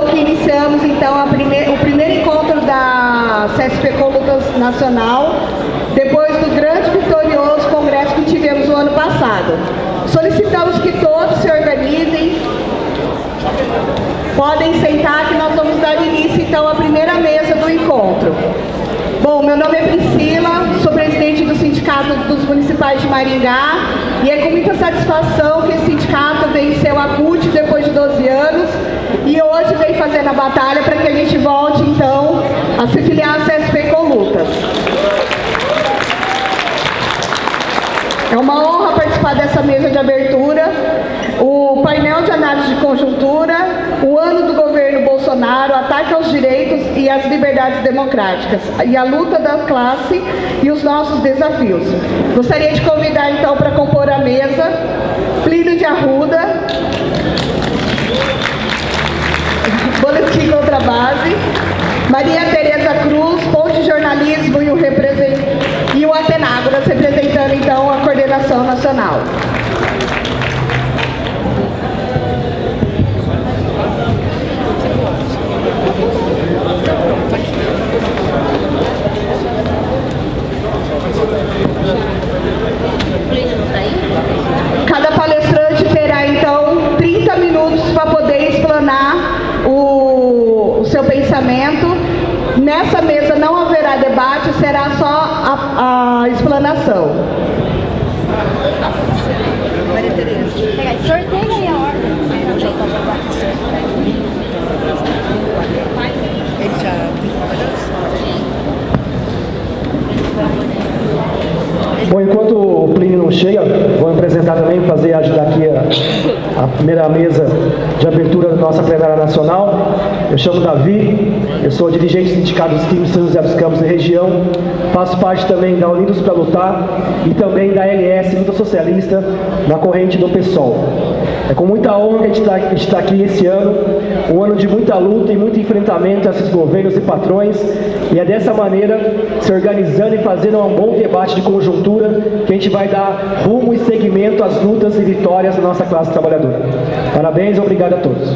que iniciamos então o primeiro encontro da CSP com Lutas Nacional, depois do grande e vitorioso congresso que tivemos no ano passado. Solicitamos que todos se organizem, podem sentar que nós vamos dar início então à primeira mesa do encontro. Bom, meu nome é Priscila, sou presidente do Sindicato dos Municipais de Maringá e é com muita satisfação que esse sindicato venceu a CUT depois de 12 anos e hoje vem fazendo a batalha para que a gente volte então a se filiar à CSP com Lutas. É uma honra participar dessa mesa de abertura, o painel de análise de conjuntura, o ano do governo Bolsonaro, ataque aos direitos e às liberdades democráticas, e a luta da classe e os nossos desafios. Gostaria de convidar então para compor a mesa, Plínio de Arruda, Boletim Contra a Base, Maria Tereza Cruz, Ponte Jornalismo e o Atenágoras, representando então a coordenação nacional. Cada palestrante terá então 30 minutos para poder explanar o seu pensamento. Nessa mesa não haverá debate, será só a explanação. Maria Tereza. Sorteia aí a ordem. Ele já... Bom, enquanto o Plínio não chega, vou apresentar também, ajudar aqui a primeira mesa de abertura da nossa plenária nacional. Eu chamo Davi, eu sou dirigente do Sindicato dos Químicos São José dos Campos da região, faço parte também da Unidos para Lutar e também da LS, Luta Socialista, na corrente do PSOL. É com muita honra que a gente está aqui esse ano, um ano de muita luta e muito enfrentamento a esses governos e patrões, e é dessa maneira, se organizando e fazendo um bom debate de conjuntura, que a gente vai dar rumo e seguimento às lutas e vitórias da nossa classe trabalhadora. Parabéns e obrigado a todos.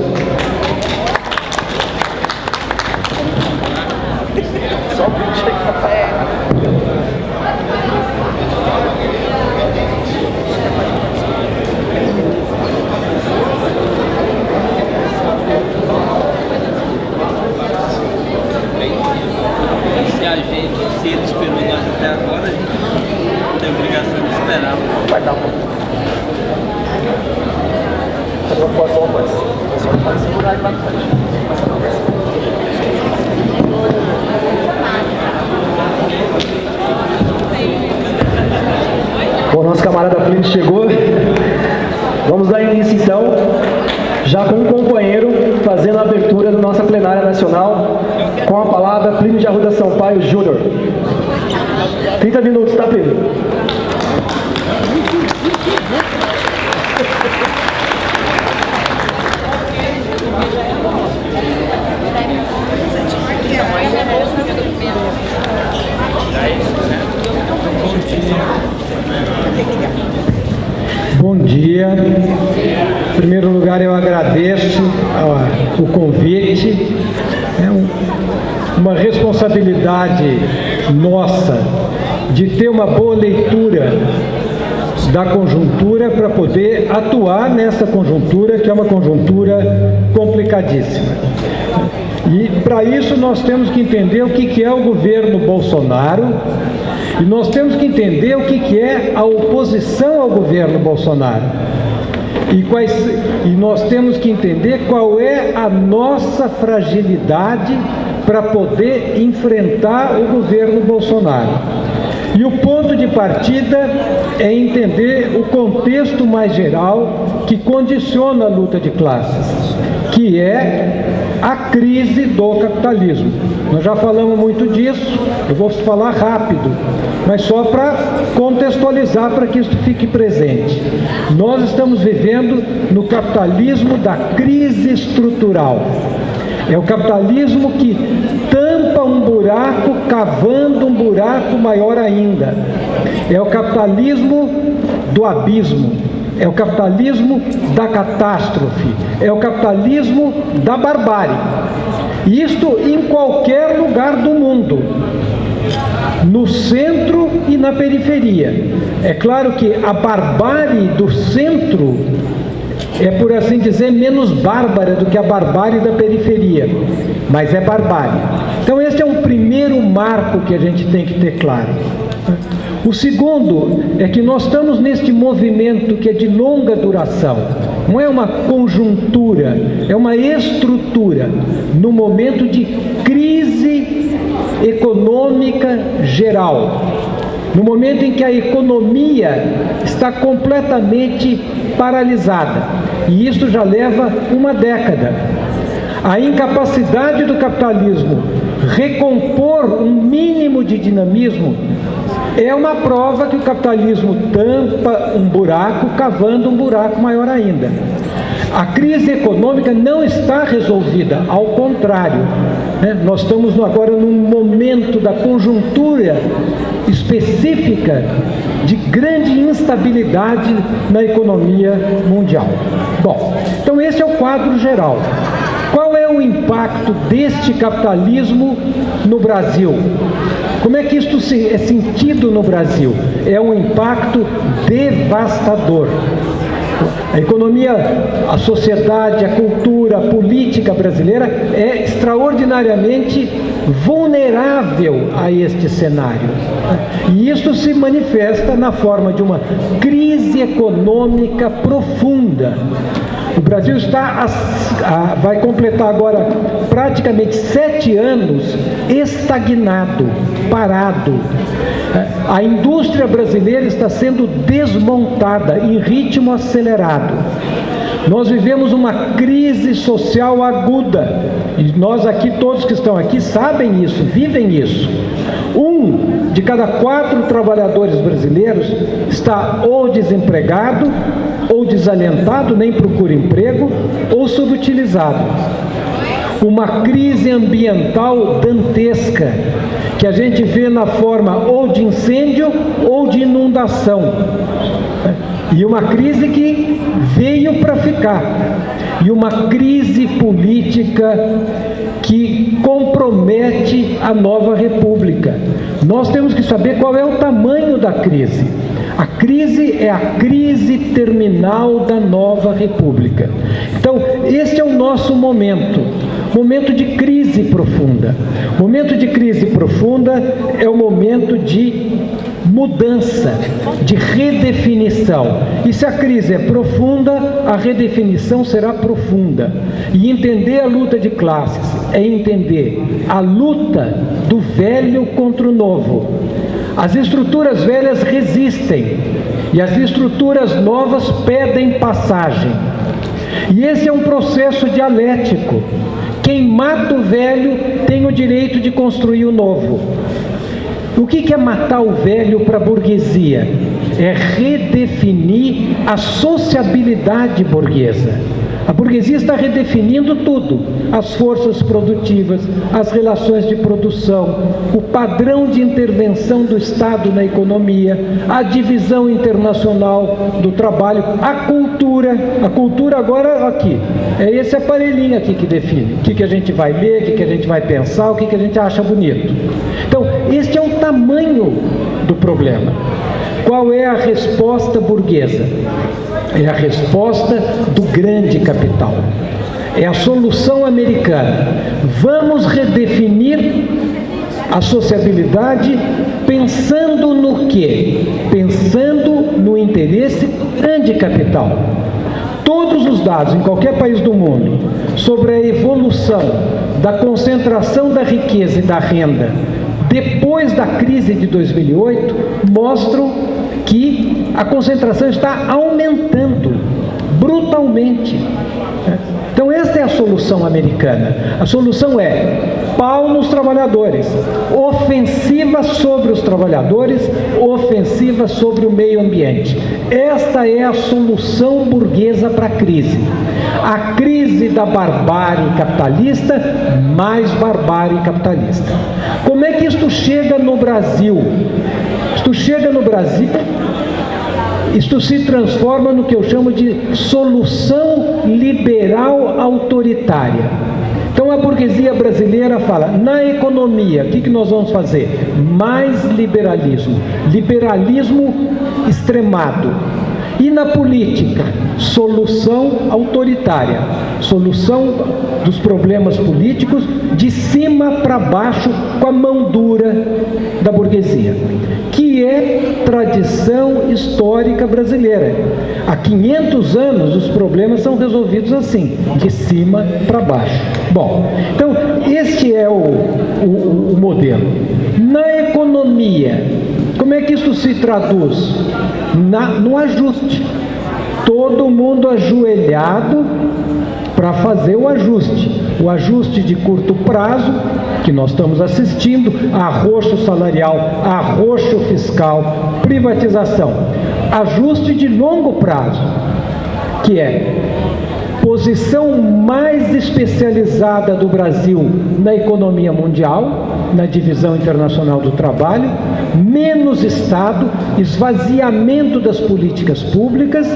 Se a gente, se ele esperou nós até agora, a gente tem a obrigação de esperar. Vai dar uma. Pode segurar e vai Bom, nosso camarada Plínio chegou. Vamos dar início então, já com um companheiro fazendo a abertura da nossa plenária nacional, com a palavra Plínio de Arruda Sampaio Júnior. 30 minutos, tá, Plínio? Bom dia. Em primeiro lugar, eu agradeço o convite. É uma responsabilidade nossa de ter uma boa leitura da conjuntura para poder atuar nessa conjuntura, que é uma conjuntura complicadíssima. E para isso nós temos que entender o que é o governo Bolsonaro e nós temos que entender o que é a oposição ao governo Bolsonaro. E nós temos que entender qual é a nossa fragilidade para poder enfrentar o governo Bolsonaro. E o ponto de partida é entender o contexto mais geral que condiciona a luta de classes, que é a crise do capitalismo. Nós já falamos muito disso, eu vou falar rápido, mas só para contextualizar, para que isso fique presente. Nós estamos vivendo no capitalismo da crise estrutural. É o capitalismo que tampa um buraco, cavando um buraco maior ainda. É o capitalismo do abismo. É o capitalismo da catástrofe. é o capitalismo da barbárie. Isto em qualquer lugar do mundo, no centro e na periferia. É claro que a barbárie do centro é, por assim dizer, menos bárbara do que a barbárie da periferia, mas é barbárie. Então esse é um primeiro marco que a gente tem que ter claro. O segundo é que nós estamos neste movimento que é de longa duração. Não é uma conjuntura, é uma estrutura, no momento de crise econômica geral, no momento em que a economia está completamente paralisada, e isso já leva uma década. A incapacidade do capitalismo recompor um mínimo de dinamismo é uma prova que o capitalismo tampa um buraco, cavando um buraco maior ainda. A crise econômica não está resolvida, ao contrário, né? Nós estamos agora num momento da conjuntura específica de grande instabilidade na economia mundial. Bom, então esse é o quadro geral. Qual é o impacto deste capitalismo no Brasil? Como é que isto é sentido no Brasil? É um impacto devastador. A economia, a sociedade, a cultura, a política brasileira é extraordinariamente vulnerável a este cenário. E isso se manifesta na forma de uma crise econômica profunda. O Brasil vai completar agora praticamente 7 anos estagnado, parado. A indústria brasileira está sendo desmontada em ritmo acelerado. Nós vivemos uma crise social aguda, e nós aqui, todos que estão aqui, sabem isso, vivem isso. 1 de cada 4 trabalhadores brasileiros está ou desempregado, ou desalentado, nem procura emprego, ou subutilizado. Uma crise ambiental dantesca, que a gente vê na forma ou de incêndio ou de inundação. E uma crise que veio para ficar. E uma crise política que compromete a nova república. Nós temos que saber qual é o tamanho da crise. A crise é a crise terminal da nova república. Então, este é o nosso momento de crise profunda. Momento de crise profunda é o momento de mudança, de redefinição. E se a crise é profunda, a redefinição será profunda. E entender a luta de classes é entender a luta do velho contra o novo. As estruturas velhas resistem e as estruturas novas pedem passagem. E esse é um processo dialético. Quem mata o velho tem o direito de construir o novo. O que é matar o velho para a burguesia? É redefinir a sociabilidade burguesa. A burguesia está redefinindo tudo: as forças produtivas, as relações de produção, o padrão de intervenção do Estado na economia, a divisão internacional do trabalho, a cultura. A cultura agora, aqui, é esse aparelhinho aqui que define o que a gente vai ler, o que a gente vai pensar, o que a gente acha bonito. Então, este é o tamanho do problema. Qual é a resposta burguesa? É a resposta do grande capital. É a solução americana. Vamos redefinir a sociabilidade pensando no quê? Pensando no interesse do grande capital. Todos os dados em qualquer país do mundo sobre a evolução da concentração da riqueza e da renda depois da crise de 2008 mostram que a concentração está aumentando brutalmente. Então esta é a solução americana. A solução é pau nos trabalhadores, ofensiva sobre os trabalhadores, ofensiva sobre o meio ambiente. Esta é a solução burguesa para a crise. A crise da barbárie capitalista, mais barbárie capitalista. Como é que isto chega no Brasil? Isto chega no Brasil isto se transforma no que eu chamo de solução liberal autoritária. Então a burguesia brasileira fala, na economia, o que nós vamos fazer? Mais liberalismo, liberalismo extremado. E na política, solução autoritária, solução dos problemas políticos de cima para baixo com a mão dura da burguesia, que é tradição histórica brasileira. Há 500 anos os problemas são resolvidos assim, de cima para baixo. Bom, então este é o modelo. Na economia, como é que isso se traduz? No ajuste. Todo mundo ajoelhado para fazer o ajuste de curto prazo, que nós estamos assistindo, arroxo salarial, arroxo fiscal, privatização. Ajuste de longo prazo, que é posição mais especializada do Brasil na economia mundial, na divisão internacional do trabalho, menos Estado, esvaziamento das políticas públicas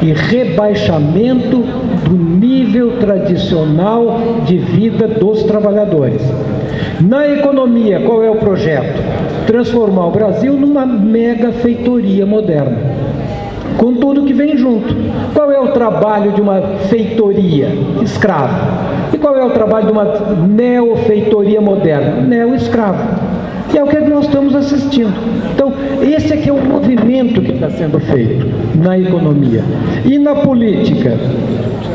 e rebaixamento do nível tradicional de vida dos trabalhadores. Na economia, qual é o projeto? Transformar o Brasil numa mega feitoria moderna, com tudo que vem junto. Qual é o trabalho de uma feitoria escrava? E qual é o trabalho de uma neofeitoria moderna? Neo-escravo. E é o que nós estamos assistindo. Então, esse aqui é o movimento que está sendo feito na economia. E na política,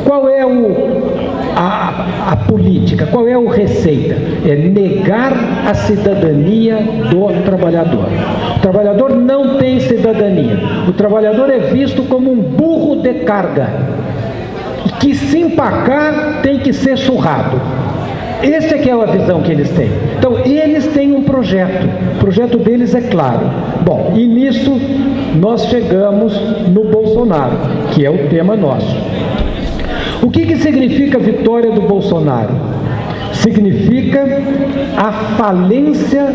qual é a política? Qual é a receita? É negar a cidadania do trabalhador. O trabalhador não tem cidadania. O trabalhador é visto como um burro de carga, que se empacar tem que ser surrado. Essa é que é a visão que eles têm. Então, eles têm um projeto. O projeto deles é claro. Bom, e nisso nós chegamos no Bolsonaro, que é o tema nosso. O que significa a vitória do Bolsonaro? Significa a falência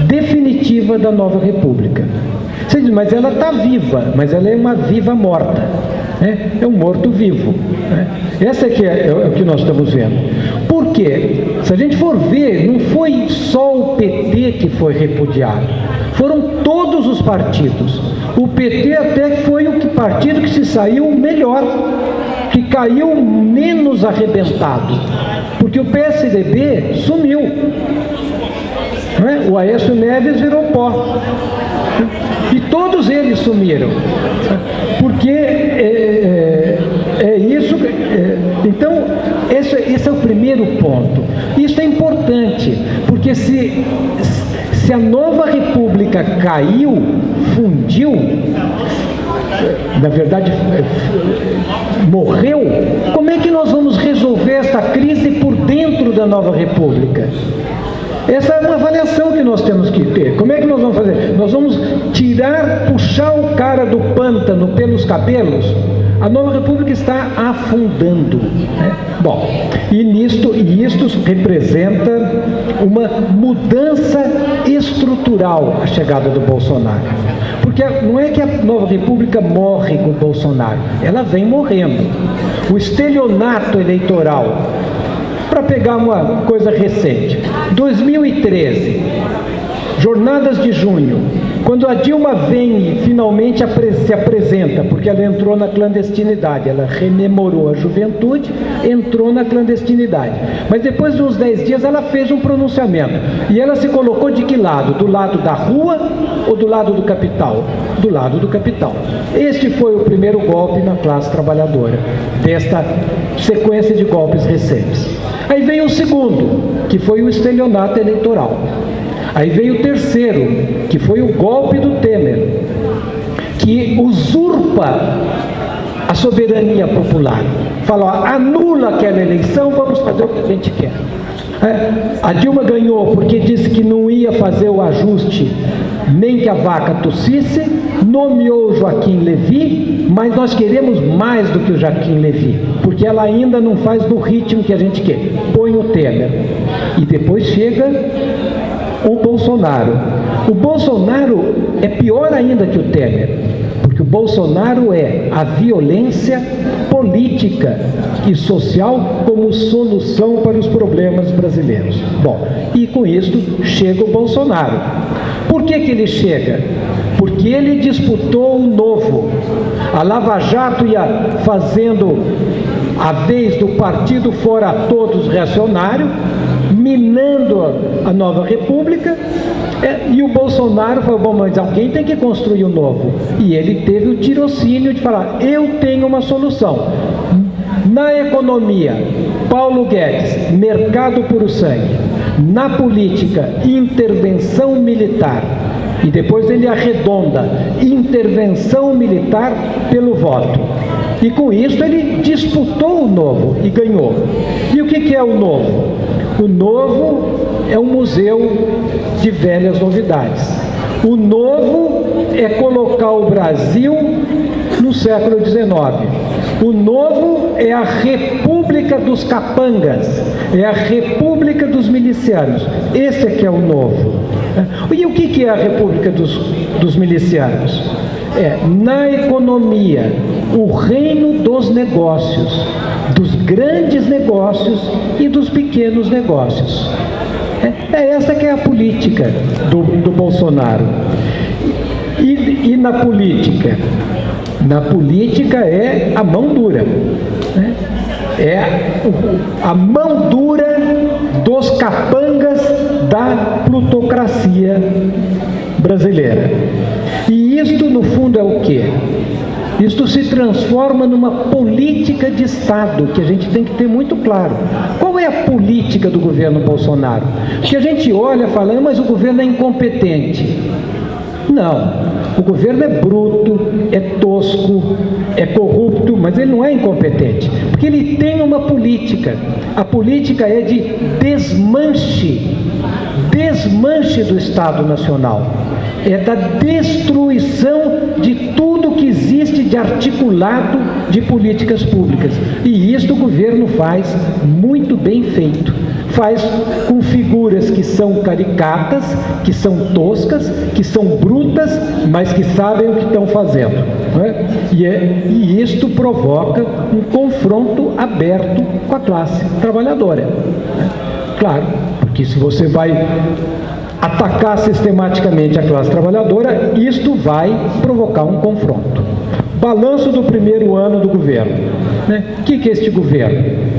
definitiva da nova república. Você diz, mas ela está viva, mas ela é uma viva morta. É um morto-vivo. Essa aqui é o que nós estamos vendo. Por quê? Se a gente for ver, não foi só o PT que foi repudiado. Foram todos os partidos. O PT até foi o partido que se saiu melhor, que caiu menos arrebentado. Porque o PSDB sumiu. O Aécio Neves virou pó. E todos eles sumiram. Porque é isso. Então, esse é o primeiro ponto. Isso é importante, porque se a nova república caiu, fundiu, na verdade morreu, como é que nós vamos resolver essa crise por dentro da nova república? Essa é uma avaliação que nós temos que ter. Como é que nós vamos fazer? Nós vamos puxar o cara do pântano pelos cabelos? A nova república está afundando. Bom, isto representa uma mudança estrutural, a chegada do Bolsonaro. Porque não é que a nova república morre com o Bolsonaro, ela vem morrendo. O estelionato eleitoral, para pegar uma coisa recente, 2013, jornadas de junho, quando a Dilma vem e finalmente se apresenta, porque ela entrou na clandestinidade, ela rememorou a juventude, entrou na clandestinidade. Mas depois de uns 10 dias ela fez um pronunciamento. E ela se colocou de que lado? Do lado da rua ou do lado do capital? Do lado do capital. Este foi o primeiro golpe na classe trabalhadora, desta sequência de golpes recentes. Aí veio o segundo, que foi o estelionato eleitoral. Aí veio o terceiro, que foi o golpe do Temer, que usurpa a soberania popular. Fala, ó, anula aquela eleição, vamos fazer o que a gente quer. A Dilma ganhou porque disse que não ia fazer o ajuste nem que a vaca tossisse, nomeou o Joaquim Levy, mas nós queremos mais do que o Joaquim Levy, porque ela ainda não faz no ritmo que a gente quer. Põe o Temer. E depois chega o Bolsonaro. O Bolsonaro é pior ainda que o Temer. porque o Bolsonaro é a violência política e social como solução para os problemas brasileiros. Bom, e com isso chega o Bolsonaro. Por que ele chega? Porque ele disputou o novo. A Lava Jato ia fazendo a vez do partido fora todos reacionário, minando a nova república, e o Bolsonaro falou, bom, mas alguém tem que construir o novo. E ele teve o tirocínio de falar, eu tenho uma solução. Na economia, Paulo Guedes, mercado puro sangue. Na política, intervenção militar. E depois ele arredonda, intervenção militar pelo voto. E com isso ele disputou o novo e ganhou. E o que é o novo? O novo é um museu de velhas novidades. O novo é colocar o Brasil no século XIX. O novo é a República dos Capangas, é a República dos Milicianos. Esse é que é o novo. E o que é a República dos Milicianos? Na economia, o reino dos negócios, dos grandes negócios e dos pequenos negócios. Essa que é a política do Bolsonaro. E na política? Na política é a mão dura. É a mão dura dos capangas da plutocracia brasileira. E isto, no fundo, é o quê? Isto se transforma numa política de Estado, que a gente tem que ter muito claro. Qual é a política do governo Bolsonaro? Que a gente olha e fala, mas o governo é incompetente. Não, o governo é bruto, é tosco, é corrupto, mas ele não é incompetente, porque ele tem uma política. A política é de desmanche do Estado Nacional. É da destruição de tudo que existe de articulado de políticas públicas. E isso o governo faz muito bem feito. Faz com figuras que são caricatas, que são toscas, que são brutas, mas que sabem o que estão fazendo. Não é? E isto provoca um confronto aberto com a classe trabalhadora. Claro, porque se você vai atacar sistematicamente a classe trabalhadora, isto vai provocar um confronto. Balanço do primeiro ano do governo. O que é este governo?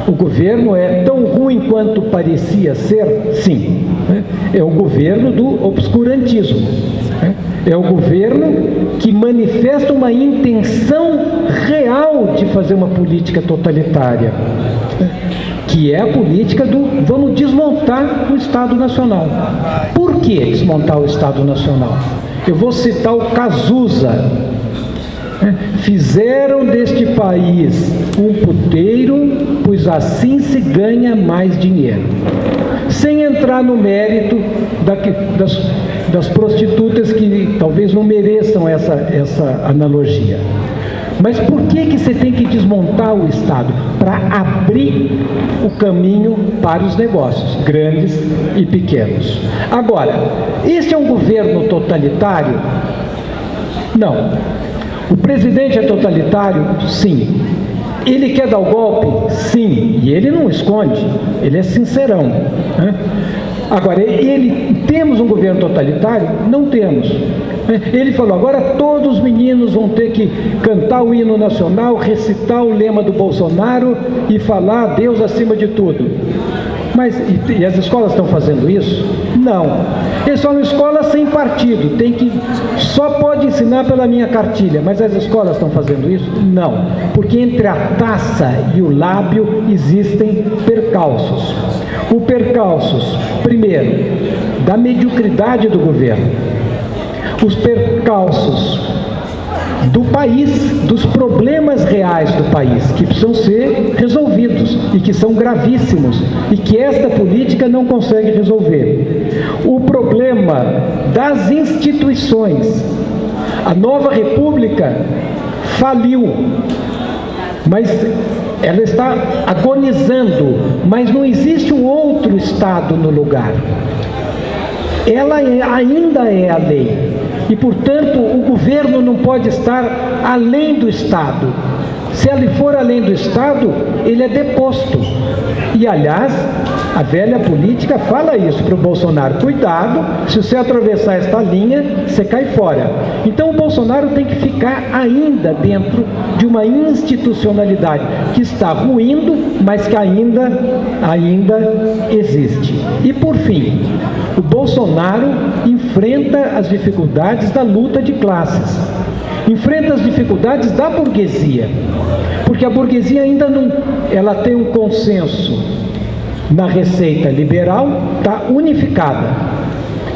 O governo é tão ruim quanto parecia ser? Sim. É o governo do obscurantismo. É o governo que manifesta uma intenção real de fazer uma política totalitária, que é a política do vamos desmontar o Estado Nacional. Por que desmontar o Estado Nacional? Eu vou citar o Cazuza. Fizeram deste país um puteiro, pois assim se ganha mais dinheiro. Sem entrar no mérito das prostitutas que talvez não mereçam essa analogia. Mas por que você tem que desmontar o Estado? Para abrir o caminho para os negócios, grandes e pequenos. Agora, este é um governo totalitário? Não. O presidente é totalitário? Sim. Ele quer dar o golpe? Sim. E ele não esconde, ele é sincerão. Agora, temos um governo totalitário? Não temos. Ele falou, agora todos os meninos vão ter que cantar o hino nacional, recitar o lema do Bolsonaro e falar Deus acima de tudo. Mas, e as escolas estão fazendo isso? Não. Eles são escola sem partido, só pode ensinar pela minha cartilha, mas as escolas estão fazendo isso? Não. Porque entre a taça e o lábio existem percalços. O percalços, primeiro, da mediocridade do governo. Os percalços do país, dos problemas reais do país, que precisam ser resolvidos e que são gravíssimos e que esta política não consegue resolver. O problema das instituições. A nova república faliu, mas ela está agonizando, mas não existe um outro Estado no lugar. Ela ainda é a lei. E, portanto, o governo não pode estar além do Estado. Se ele for além do Estado, ele é deposto. E, aliás, a velha política fala isso para o Bolsonaro: cuidado, se você atravessar esta linha, você cai fora. Então o Bolsonaro tem que ficar ainda dentro de uma institucionalidade que está ruindo, mas que ainda existe. E por fim, o Bolsonaro enfrenta as dificuldades da luta de classes, enfrenta as dificuldades da burguesia, porque a burguesia ainda não, ela tem um consenso na receita liberal, está unificada.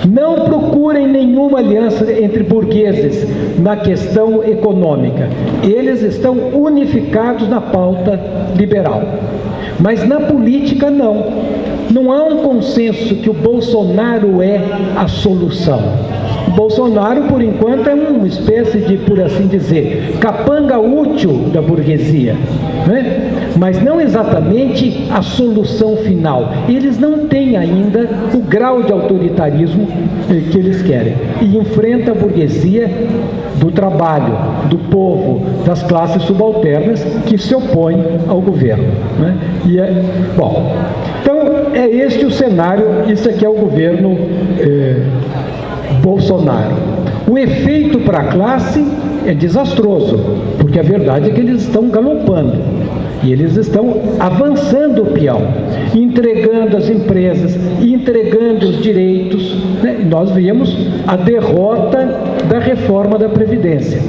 Não procurem nenhuma aliança entre burgueses na questão econômica. Eles estão unificados na pauta liberal. Mas na política, não. Não há um consenso que o Bolsonaro é a solução. O Bolsonaro, por enquanto, é uma espécie de, por assim dizer, capanga útil da burguesia, né? Mas não exatamente a solução final. Eles não têm ainda o grau de autoritarismo que eles querem. E enfrenta a burguesia do trabalho, do povo, das classes subalternas que se opõem ao governo, né? Bom, então é este o cenário, isso aqui é o governo Bolsonaro. O efeito para a classe é desastroso, porque a verdade é que eles estão galopando e eles estão avançando o peão, entregando as empresas, entregando os direitos, né? Nós vimos a derrota da reforma da Previdência.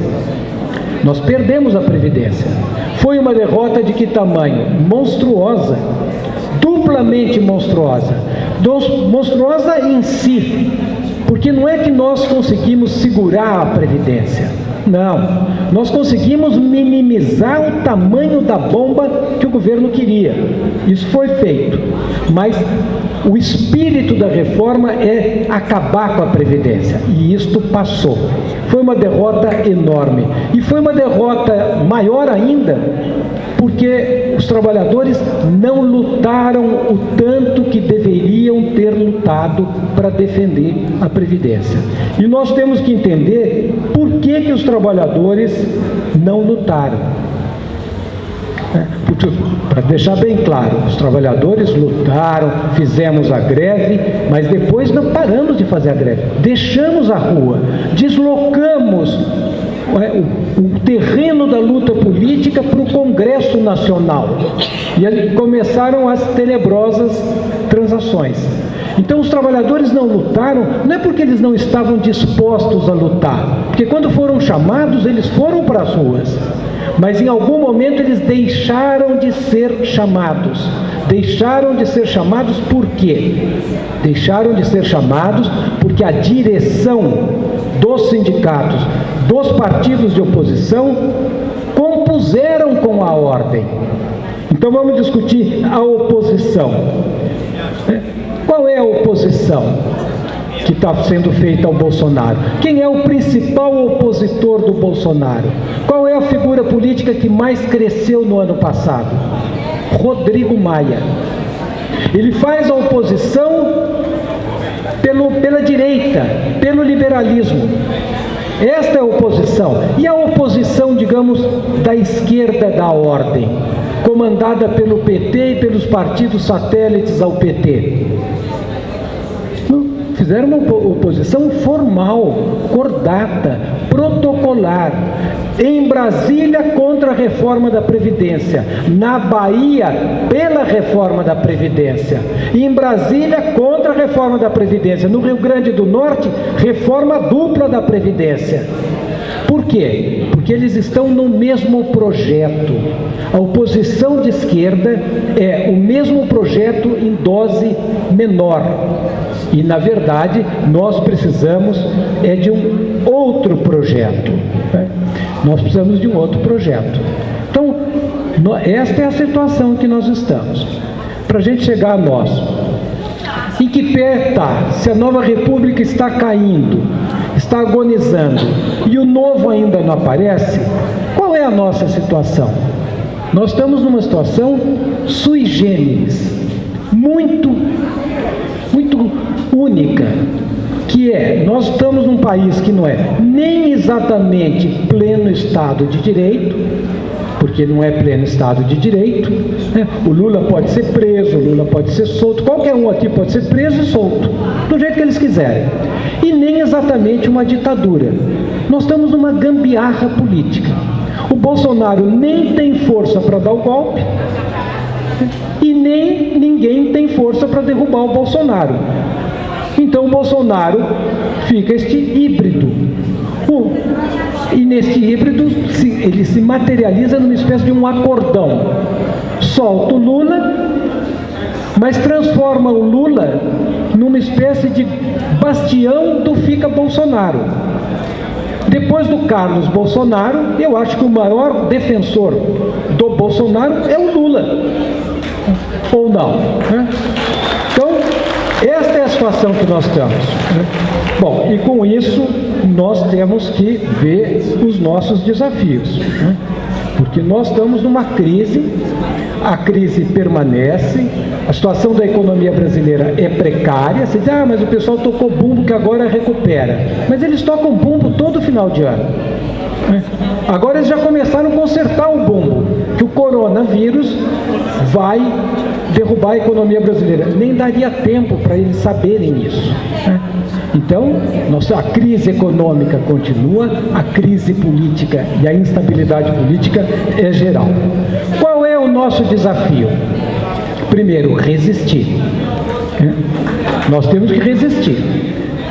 Nós perdemos a Previdência. Foi uma derrota de que tamanho? Monstruosa, duplamente monstruosa. Monstruosa em si, porque não é que nós conseguimos segurar a Previdência. Não, nós conseguimos minimizar o tamanho da bomba que o governo queria. Isso foi feito, mas o espírito da reforma é acabar com a Previdência, e isto passou. Foi uma derrota enorme, e foi uma derrota maior ainda, porque os trabalhadores não lutaram o tanto que deveriam ter lutado para defender a Previdência. E nós temos que entender por que os trabalhadores não lutaram. Para deixar bem claro, os trabalhadores lutaram, fizemos a greve, mas depois não paramos de fazer a greve. Deixamos a rua, deslocamos o terreno da luta política para o Congresso Nacional. E aí começaram as tenebrosas transações. Então os trabalhadores não lutaram, não é porque eles não estavam dispostos a lutar, porque quando foram chamados, eles foram para as ruas. Mas em algum momento eles deixaram de ser chamados. Deixaram de ser chamados por quê? Deixaram de ser chamados porque a direção dos sindicatos, dos partidos de oposição, compuseram com a ordem. Então vamos discutir a oposição. Qual é a oposição que está sendo feita ao Bolsonaro? Quem é o principal opositor do Bolsonaro? Qual é a figura política que mais cresceu no ano passado? Rodrigo Maia. Ele faz a oposição pela direita, pelo liberalismo. Esta é a oposição. E a oposição, digamos, da esquerda da ordem, comandada pelo PT e pelos partidos satélites ao PT. Fizeram uma oposição formal, cordata, protocolar. Em Brasília, contra a reforma da Previdência. Na Bahia, pela reforma da Previdência. E em Brasília, contra a reforma da Previdência. No Rio Grande do Norte, reforma dupla da Previdência. Por quê? Porque eles estão no mesmo projeto. A oposição de esquerda é o mesmo projeto em dose menor. E, na verdade, nós precisamos de um outro projeto. Né? Nós precisamos de um outro projeto. Então, esta é a situação que nós estamos. Para a gente chegar a nós. Em que pé está? Se a nova república está caindo, está agonizando, e o novo ainda não aparece, qual é a nossa situação? Nós estamos numa situação sui generis, muito única. que nós estamos num país que não é nem exatamente pleno Estado de Direito, porque não é pleno Estado de Direito, né? O Lula pode ser preso, o Lula pode ser solto, qualquer um aqui pode ser preso e solto, do jeito que eles quiserem, e nem exatamente uma ditadura. Nós estamos numa gambiarra política. O Bolsonaro nem tem força para dar o golpe, e nem ninguém tem força para derrubar o Bolsonaro. Então o Bolsonaro fica este híbrido. E nesse híbrido ele se materializa numa espécie de um acordão. Solta o Lula, mas transforma o Lula numa espécie de bastião do fica Bolsonaro. Depois do Carlos Bolsonaro, eu acho que o maior defensor do Bolsonaro é o Lula. Ou não, né? Então, esta é a situação que nós estamos, né? Bom, e com isso nós temos que ver os nossos desafios, né? Porque nós estamos numa crise, a crise permanece, a situação da economia brasileira é precária. Você diz, mas o pessoal tocou bumbo que agora recupera. Mas eles tocam bumbo todo final de ano, né? Agora eles já começaram a consertar o bumbo, que o coronavírus vai derrubar a economia brasileira. Nem daria tempo para eles saberem isso, né? Então, a crise econômica continua, a crise política e a instabilidade política é geral. Qual é o nosso desafio? Primeiro, resistir. Nós temos que resistir.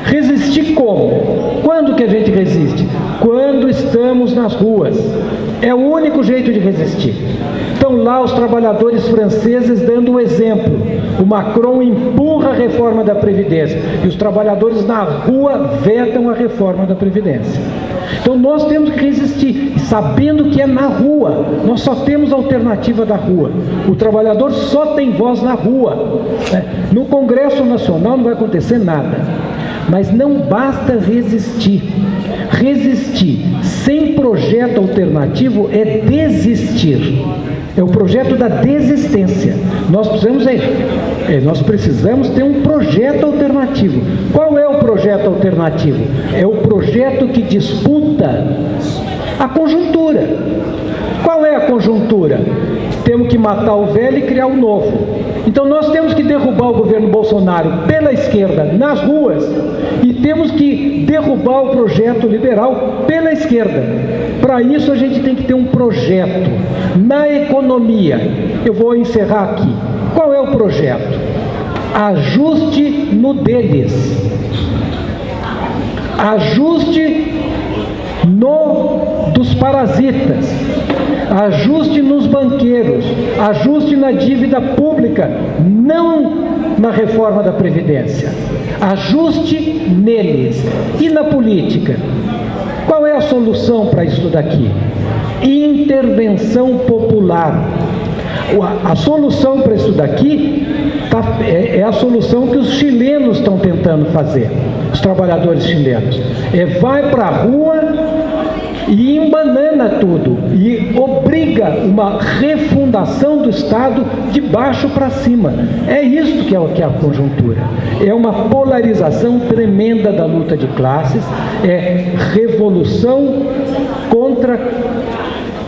Resistir como? Quando que a gente resiste? Quando estamos nas ruas. É o único jeito de resistir. Estão lá os trabalhadores franceses dando o exemplo. O Macron empurra a reforma da Previdência e os trabalhadores na rua vetam a reforma da Previdência. Então nós temos que resistir, sabendo que é na rua. Nós só temos a alternativa da rua. O trabalhador só tem voz na rua, né? No Congresso Nacional não vai acontecer nada. Mas não basta resistir. Resistir sem projeto alternativo é desistir. É o projeto da desistência. Nós precisamos ter um projeto alternativo. Qual é o projeto alternativo? É o projeto que disputa a conjuntura. Qual é a conjuntura? Temos que matar o velho e criar o novo. Então nós temos que derrubar o governo Bolsonaro pela esquerda nas ruas e temos que derrubar o projeto liberal pela esquerda. Para isso a gente tem que ter um projeto. Na economia, eu vou encerrar aqui. Qual é o projeto? Ajuste no deles. Ajuste no dos parasitas. Ajuste nos banqueiros, ajuste na dívida pública, não na reforma da Previdência. Ajuste neles. E na política? Qual é a solução para isso daqui? Intervenção popular. A solução para isso daqui é a solução que os chilenos estão tentando fazer, os trabalhadores chilenos. Vai para a rua e embanana tudo, e obriga uma refundação do Estado de baixo para cima. É isso que é a conjuntura. É uma polarização tremenda da luta de classes, é revolução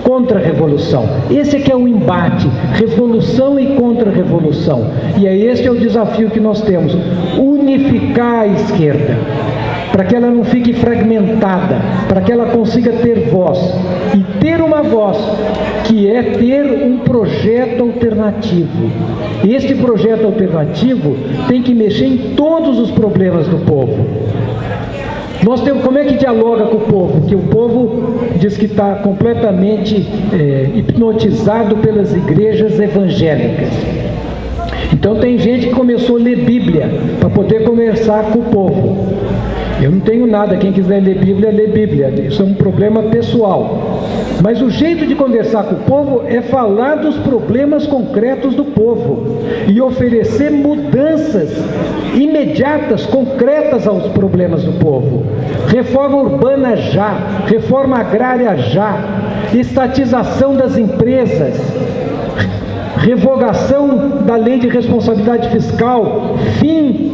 contra-revolução. Esse é que é o embate, revolução e contra-revolução. E este é o desafio que nós temos, unificar a esquerda, para que ela não fique fragmentada, para que ela consiga ter voz. E ter uma voz, que é ter um projeto alternativo. Este projeto alternativo tem que mexer em todos os problemas do povo. Nós temos, como é que dialoga com o povo? Porque o povo diz que está completamente hipnotizado pelas igrejas evangélicas. Então tem gente que começou a ler Bíblia para poder conversar com o povo. Eu não tenho nada, quem quiser ler Bíblia, lê Bíblia. Isso é um problema pessoal. Mas o jeito de conversar com o povo é falar dos problemas concretos do povo e oferecer mudanças imediatas, concretas aos problemas do povo. Reforma urbana já, reforma agrária já, estatização das empresas, revogação da lei de responsabilidade fiscal, fim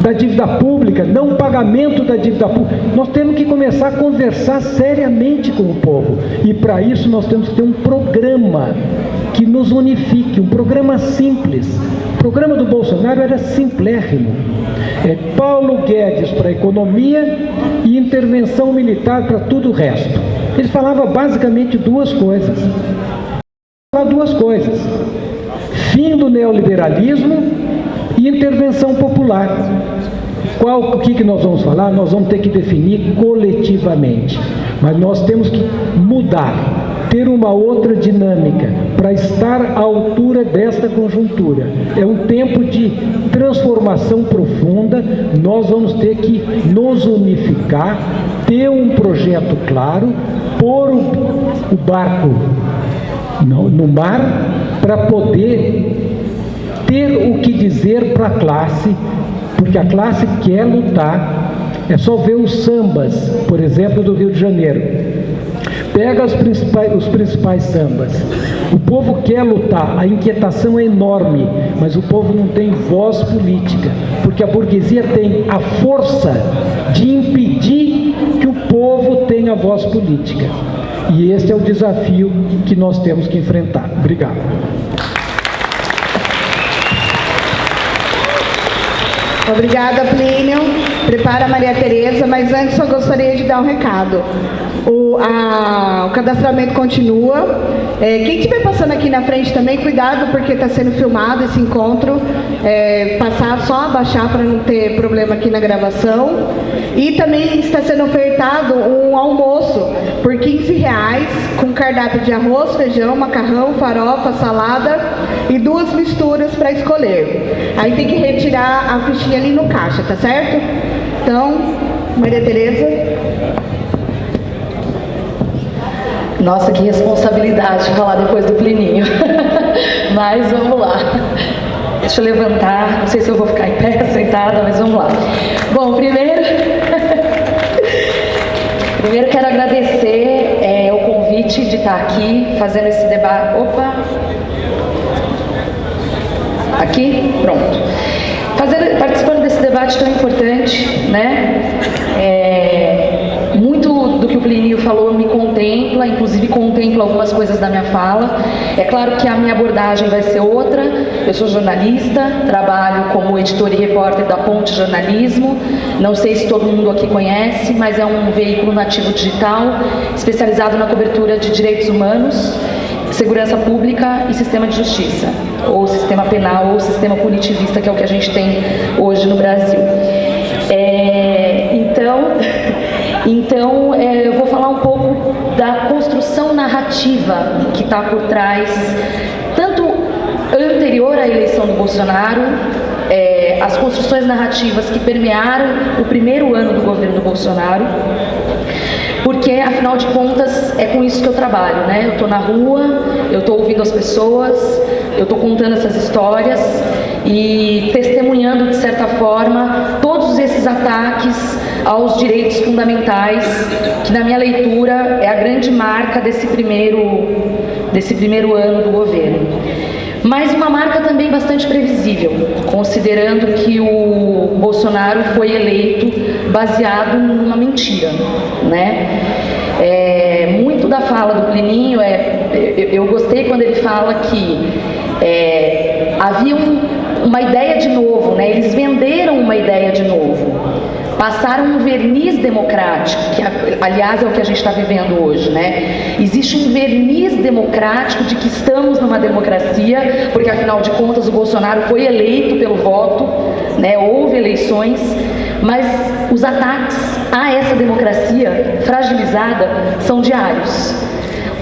da dívida pública, não pagamento da dívida pública. Nós temos que começar a conversar seriamente com o povo. E para isso nós temos que ter um programa que nos unifique, um programa simples. O programa do Bolsonaro era simplérrimo. Paulo Guedes para a economia e intervenção militar para tudo o resto. Ele falava basicamente duas coisas. Fim do neoliberalismo e intervenção popular. O que nós vamos falar? Nós vamos ter que definir coletivamente. Mas nós temos que mudar, ter uma outra dinâmica para estar à altura desta conjuntura. É um tempo de transformação profunda. Nós vamos ter que nos unificar, ter um projeto claro, pôr o barco no mar para poder ter o que dizer para a classe, porque a classe quer lutar. É só ver os sambas, por exemplo, do Rio de Janeiro. Pega os principais sambas. O povo quer lutar, a inquietação é enorme, mas o povo não tem voz política, porque a burguesia tem a força de impedir que o povo tenha voz política. E esse é o desafio que nós temos que enfrentar. Obrigado. Obrigada, Plínio. Prepara a Maria Tereza, mas antes eu gostaria de dar um recado. O cadastramento continua. Quem estiver passando aqui na frente também, cuidado, porque está sendo filmado esse encontro. Só abaixar para não ter problema aqui na gravação. E também está sendo ofertado um almoço por R$15, com cardápio de arroz, feijão, macarrão, farofa, salada e 2 misturas para escolher. Aí tem que retirar a fichinha ali no caixa, tá certo? Então, Maria Tereza. Nossa, que responsabilidade falar depois do Plininho. Mas vamos lá. Deixa eu levantar, não sei se eu vou ficar em pé, sentada, mas vamos lá. Bom, primeiro quero agradecer o convite de estar aqui, fazendo esse debate. Opa! Aqui? Pronto. Participando desse debate tão importante, né? Muito do que o Plinio falou me contempla, inclusive contempla algumas coisas da minha fala. É claro que a minha abordagem vai ser outra. Eu sou jornalista, trabalho como editor e repórter da Ponte Jornalismo. Não sei se todo mundo aqui conhece, mas é um veículo nativo digital especializado na cobertura de direitos humanos, segurança pública e sistema de justiça, ou sistema penal, ou sistema punitivista, que é o que a gente tem hoje no Brasil. Então, eu vou falar um pouco da construção narrativa que está por trás, tanto anterior à eleição do Bolsonaro, as construções narrativas que permearam o primeiro ano do governo do Bolsonaro, porque, afinal de contas, é com isso que eu trabalho, né? Eu estou na rua, eu estou ouvindo as pessoas, eu estou contando essas histórias e testemunhando, de certa forma, todos esses ataques aos direitos fundamentais, que, na minha leitura, é a grande marca desse primeiro ano do governo. Mas uma marca também bastante previsível, considerando que o Bolsonaro foi eleito baseado numa mentira, né? Muito da fala do Plininho eu gostei quando ele fala que havia uma ideia de novo, né? Eles venderam uma ideia de novo. Passaram um verniz democrático, que aliás é o que a gente está vivendo hoje, né? Existe um verniz democrático de que estamos numa democracia, porque afinal de contas o Bolsonaro foi eleito pelo voto, né? Houve eleições, mas os ataques a essa democracia fragilizada são diários.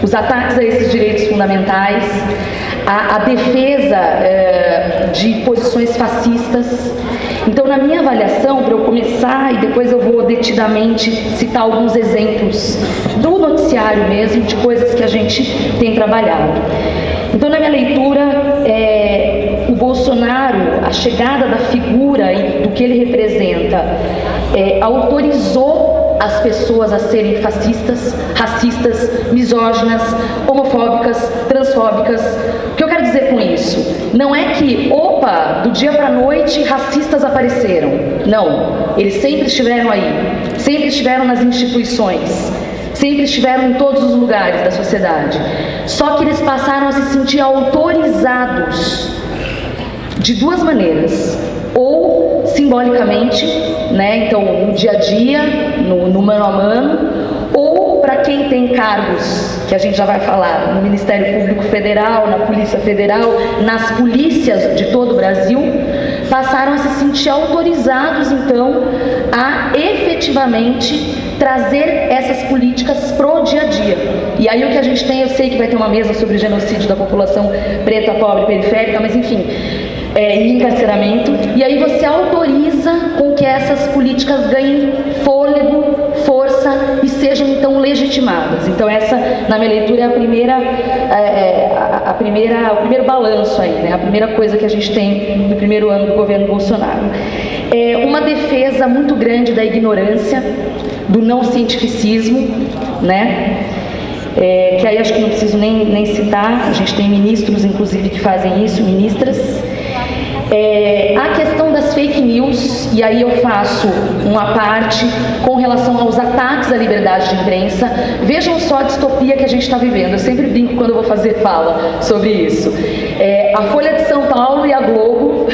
Os ataques a esses direitos fundamentais, a defesa de posições fascistas. Então, na minha avaliação, para eu começar, e depois eu vou detidamente citar alguns exemplos do noticiário mesmo, de coisas que a gente tem trabalhado. Então, na minha leitura, o Bolsonaro, a chegada da figura e do que ele representa, autorizou as pessoas a serem fascistas, racistas, misóginas, homofóbicas, transfóbicas. O que eu quero dizer com isso? Não é que, opa, do dia para a noite racistas apareceram. Não, eles sempre estiveram aí, sempre estiveram nas instituições, sempre estiveram em todos os lugares da sociedade. Só que eles passaram a se sentir autorizados de duas maneiras. Ou simbolicamente, né? Então no dia a dia, no mano a mano, ou para quem tem cargos, que a gente já vai falar, no Ministério Público Federal, na Polícia Federal, nas polícias de todo o Brasil, passaram a se sentir autorizados, então, a efetivamente trazer essas políticas pro dia a dia. E aí o que a gente tem, eu sei que vai ter uma mesa sobre o genocídio da população preta, pobre, periférica, mas enfim, e encarceramento, e aí você autoriza com que essas políticas ganhem fôlego, força e sejam então legitimadas. Então essa, na minha leitura, é o primeiro balanço aí, né? A primeira coisa que a gente tem no primeiro ano do governo Bolsonaro. É uma defesa muito grande da ignorância, do não cientificismo, né? Que aí acho que não preciso nem citar, a gente tem ministros inclusive que fazem isso, ministras. A questão das fake news, e aí eu faço uma parte com relação aos ataques à liberdade de imprensa. Vejam só a distopia que a gente está vivendo. Eu sempre brinco quando eu vou fazer fala sobre isso. A Folha de São Paulo e a Globo,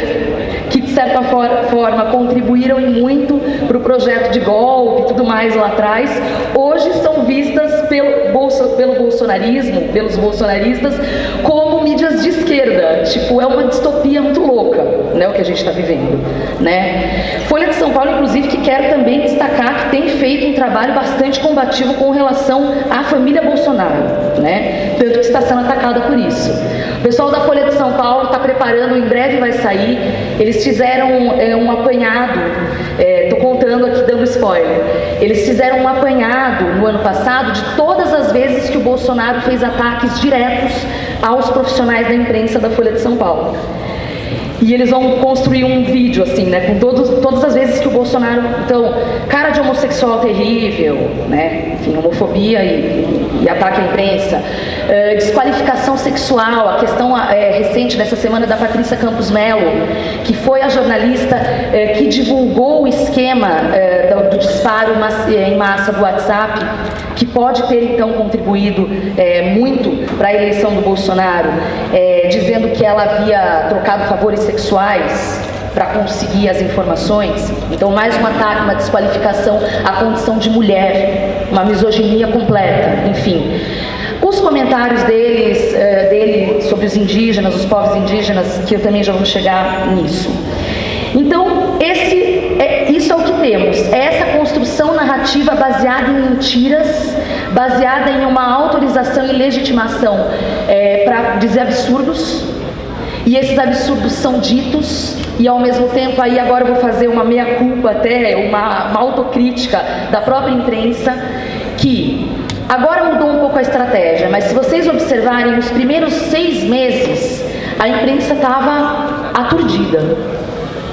que de certa forma contribuíram muito para o projeto de golpe e tudo mais lá atrás, hoje são vistas pelo bolsonarismo, pelos bolsonaristas, como mídias de esquerda. Tipo, é uma distopia muito louca, né, o que a gente está vivendo, né? Folha de São Paulo, inclusive, que quero também destacar que tem feito um trabalho bastante combativo com relação à família Bolsonaro, né? Tanto que está sendo atacada por isso. O pessoal da Folha de São Paulo está preparando, em breve vai sair, eles fizeram um apanhado, estou contando aqui, dando spoiler, eles fizeram um apanhado no ano passado de todas as vezes que o Bolsonaro fez ataques diretos aos profissionais da imprensa da Folha de São Paulo. E eles vão construir um vídeo, assim, né, com todas as vezes que o Bolsonaro... Então, cara de homossexual terrível, né, enfim, homofobia e ataque à imprensa, desqualificação sexual, a questão recente dessa semana da Patrícia Campos Melo, que foi a jornalista que divulgou o esquema do disparo em massa do WhatsApp, que pode ter, então, contribuído muito para a eleição do Bolsonaro, dizendo que ela havia trocado favores sexuais para conseguir as informações. Então, mais um ataque, uma desqualificação à condição de mulher, uma misoginia completa, enfim. Os comentários dele sobre os indígenas, os povos indígenas, que eu também já vou chegar nisso. Então, isso é o que temos, é essa construção narrativa baseada em mentiras, baseada em uma autorização e legitimação para dizer absurdos, e esses absurdos são ditos, e ao mesmo tempo, aí agora eu vou fazer uma meia-culpa até, uma autocrítica da própria imprensa, que agora mudou um pouco a estratégia, mas se vocês observarem, nos primeiros 6 meses, a imprensa estava aturdida.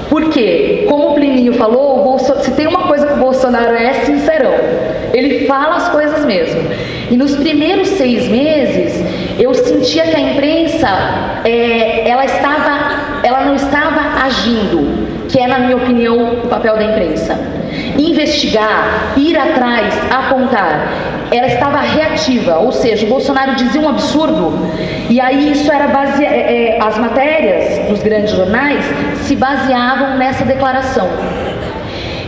Por quê? Como o Plininho falou, se tem uma coisa que o Bolsonaro é sincerão. Ele fala as coisas mesmo. E nos primeiros 6 meses, eu sentia que a imprensa, ela não estava agindo, que é, na minha opinião, o papel da imprensa. Investigar, ir atrás, apontar. Ela estava reativa, ou seja, o Bolsonaro dizia um absurdo, e aí isso era as matérias dos grandes jornais se baseavam nessa declaração.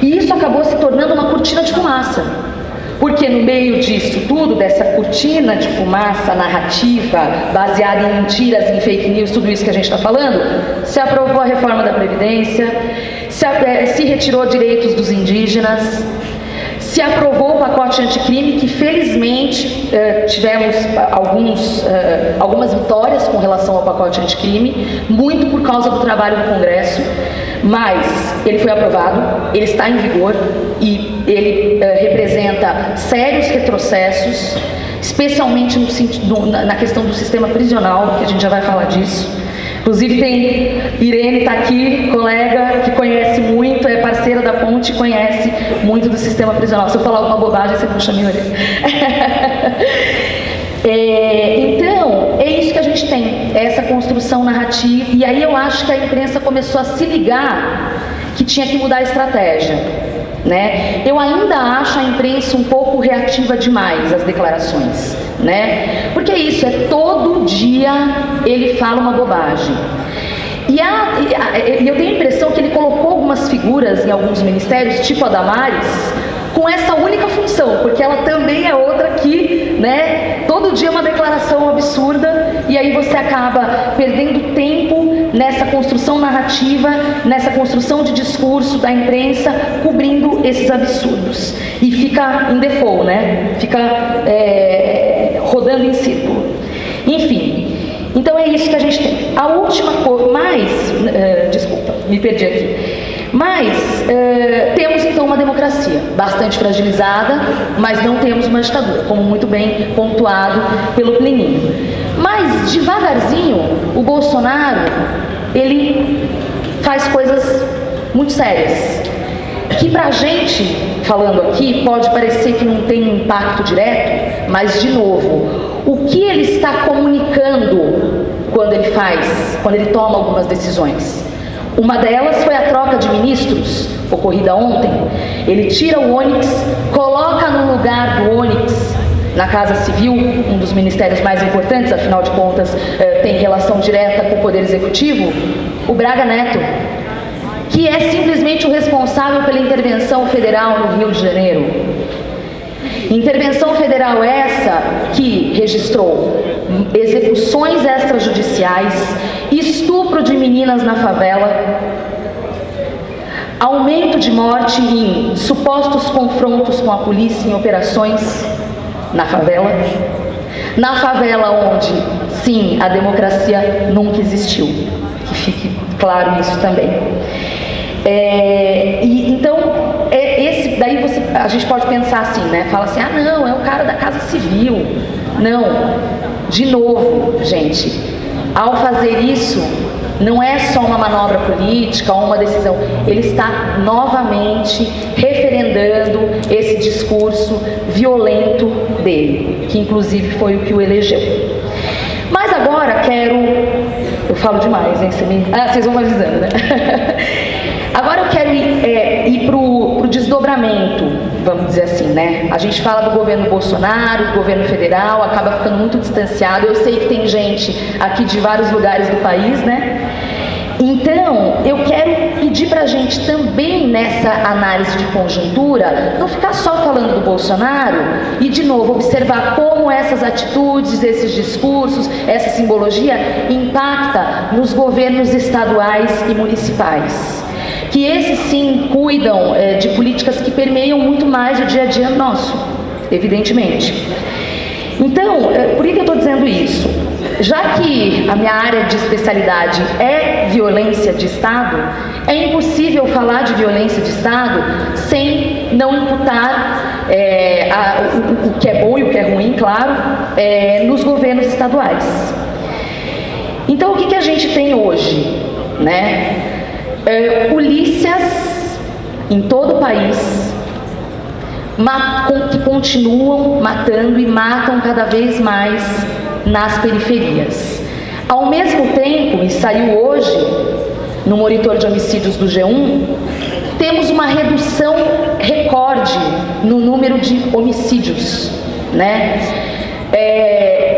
E isso acabou se tornando uma cortina de fumaça, porque no meio disso tudo, dessa cortina de fumaça narrativa, baseada em mentiras, em fake news, tudo isso que a gente está falando, se aprovou a reforma da Previdência, se retirou direitos dos indígenas, se aprovou o pacote anticrime, que felizmente tivemos algumas vitórias com relação ao pacote anticrime, muito por causa do trabalho do Congresso, mas ele foi aprovado, ele está em vigor e ele representa sérios retrocessos, especialmente na questão do sistema prisional, que a gente já vai falar disso. Inclusive tem Irene, está aqui, colega que conhece muito, é parceira da ponte, conhece muito do sistema prisional. Se eu falar alguma bobagem, você puxa a minha orelha. Então, é isso que a gente tem, essa construção narrativa. E aí eu acho que a imprensa começou a se ligar que tinha que mudar a estratégia, né? Eu ainda acho a imprensa um pouco reativa demais às declarações, né? Porque é isso, é todo dia ele fala uma bobagem. E eu tenho a impressão que ele colocou algumas figuras em alguns ministérios, tipo a Damares, com essa única função, porque ela também é outra que, né, todo dia uma declaração absurda, e aí você acaba perdendo tempo nessa construção narrativa, nessa construção de discurso da imprensa, cobrindo esses absurdos. E fica em default, né? Fica rodando em círculo. Enfim, então é isso que a gente tem. A última coisa, desculpa, me perdi aqui. Mas temos então uma democracia bastante fragilizada, mas não temos uma ditadura, como muito bem pontuado pelo Pleninho. Mas devagarzinho, o Bolsonaro, ele faz coisas muito sérias, que pra gente, falando aqui, pode parecer que não tem um impacto direto, mas de novo, o que ele está comunicando quando ele toma algumas decisões? Uma delas foi a troca de ministros, ocorrida ontem. Ele tira o Onyx, coloca no lugar do Onyx, na Casa Civil, um dos ministérios mais importantes, afinal de contas, tem relação direta com o Poder Executivo, o Braga Neto, que é simplesmente o responsável pela intervenção federal no Rio de Janeiro. Intervenção federal essa que registrou execuções extrajudiciais, estupro de meninas na favela, aumento de morte em supostos confrontos com a polícia em operações na favela onde, sim, a democracia nunca existiu, que fique claro isso também. Daí a gente pode pensar assim, né? Fala assim, não, é o cara da Casa Civil. Não, de novo, gente, ao fazer isso, não é só uma manobra política ou uma decisão, ele está novamente referendando esse discurso violento dele, que inclusive foi o que o elegeu. Mas agora eu falo demais, hein? Vocês vão me avisando, né? Agora eu quero ir para o desdobramento, vamos dizer assim, né? A gente fala do governo Bolsonaro, do governo federal, acaba ficando muito distanciado. Eu sei que tem gente aqui de vários lugares do país, né? Então, eu quero pedir para a gente também, nessa análise de conjuntura, não ficar só falando do Bolsonaro e, de novo, observar como essas atitudes, esses discursos, essa simbologia impacta nos governos estaduais e municipais. Que esses, sim, cuidam de políticas que permeiam muito mais o dia a dia nosso, evidentemente. Então, por que eu estou dizendo isso? Já que a minha área de especialidade é violência de Estado, é impossível falar de violência de Estado sem não imputar o que é bom e o que é ruim, claro, nos governos estaduais. Então, o que a gente tem hoje, né? Polícias em todo o país que continuam matando e matam cada vez mais nas periferias. Ao mesmo tempo, e saiu hoje no monitor de homicídios do G1, temos uma redução recorde no número de homicídios, né?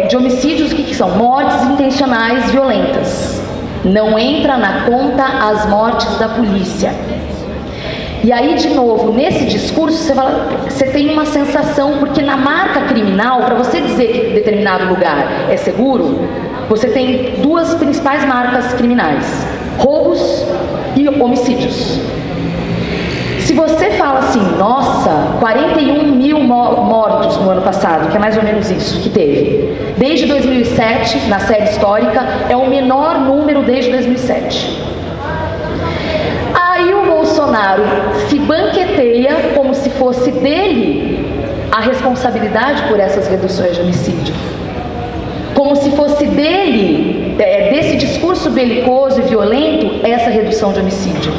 De homicídios, o que são? Mortes intencionais violentas. Não entra na conta as mortes da polícia. E aí, de novo, nesse discurso, você tem uma sensação, porque na marca criminal, para você dizer que determinado lugar é seguro, você tem duas principais marcas criminais: roubos e homicídios. Se você fala assim, nossa, 41 mil mortos no ano passado, que é mais ou menos isso que teve. Desde 2007, na série histórica, é o menor número desde 2007. Aí o Bolsonaro se banqueteia como se fosse dele a responsabilidade por essas reduções de homicídio. Como se fosse dele desse discurso belicoso e violento essa redução de homicídio.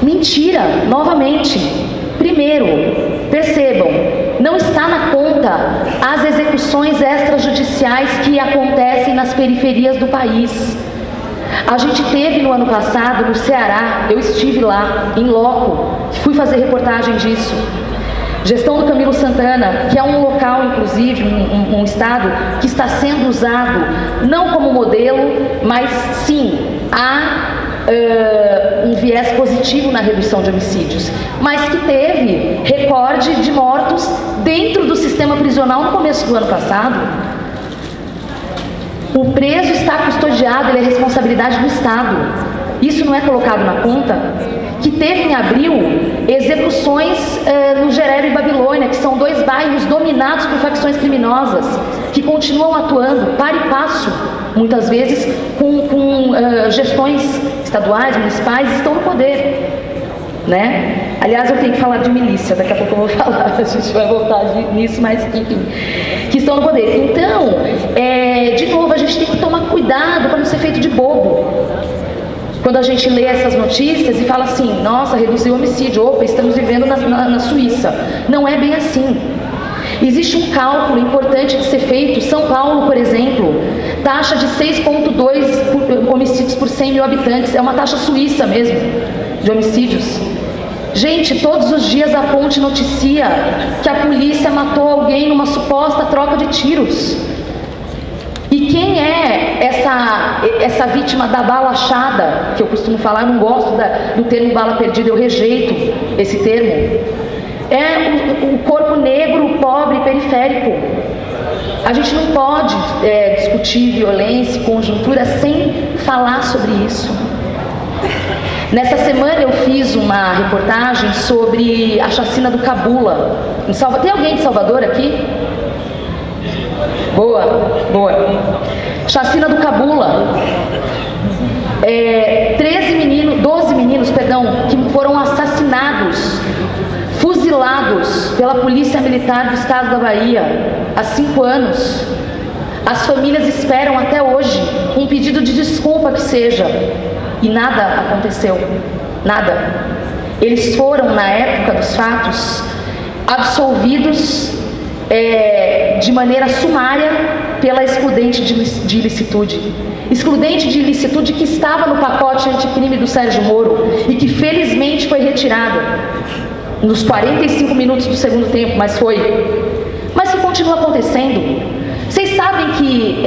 Mentira, novamente. Primeiro, percebam, não está na conta as execuções extrajudiciais que acontecem nas periferias do país. A gente teve no ano passado, no Ceará, eu estive lá, em loco, fui fazer reportagem disso. Gestão do Camilo Santana, que é um local, inclusive, um estado que está sendo usado não como modelo, mas sim, há um viés positivo na redução de homicídios, mas que teve recorde de mortos dentro do sistema prisional no começo do ano passado. O preso está custodiado, ele é responsabilidade do Estado. Isso não é colocado na conta? Que teve em abril execuções no Jereba e Babilônia, que são 2 bairros dominados por facções criminosas, que continuam atuando par e passo, muitas vezes com gestões estaduais, municipais, estão no poder, né? Aliás, eu tenho que falar de milícia, daqui a pouco eu vou falar, a gente vai voltar nisso, mas enfim, que estão no poder. Então, de novo, a gente tem que tomar cuidado para não ser feito de bobo. Quando a gente lê essas notícias e fala assim, nossa, reduziu o homicídio, opa, estamos vivendo na Suíça. Não é bem assim. Existe um cálculo importante de ser feito. São Paulo, por exemplo, taxa de 6,2 homicídios por 100 mil habitantes. É uma taxa suíça mesmo, de homicídios. Gente, todos os dias a Ponte noticia que a polícia matou alguém numa suposta troca de tiros. E quem é essa vítima da bala achada, que eu costumo falar, eu não gosto do termo bala perdida, eu rejeito esse termo. É o corpo negro, pobre, periférico. A gente não pode discutir violência e conjuntura sem falar sobre isso. Nessa semana eu fiz uma reportagem sobre a chacina do Cabula. Tem alguém de Salvador aqui? Boa, boa. Chacina do Cabula. 12 meninos, que foram assassinados, fuzilados pela Polícia Militar do Estado da Bahia há 5 anos. As famílias esperam até hoje um pedido de desculpa que seja, e nada aconteceu, nada. Eles foram, na época dos fatos, absolvidos de maneira sumária pela excludente de ilicitude. Excludente de ilicitude que estava no pacote anticrime do Sérgio Moro e que felizmente foi retirada nos 45 minutos do segundo tempo, mas que continua acontecendo. Vocês sabem que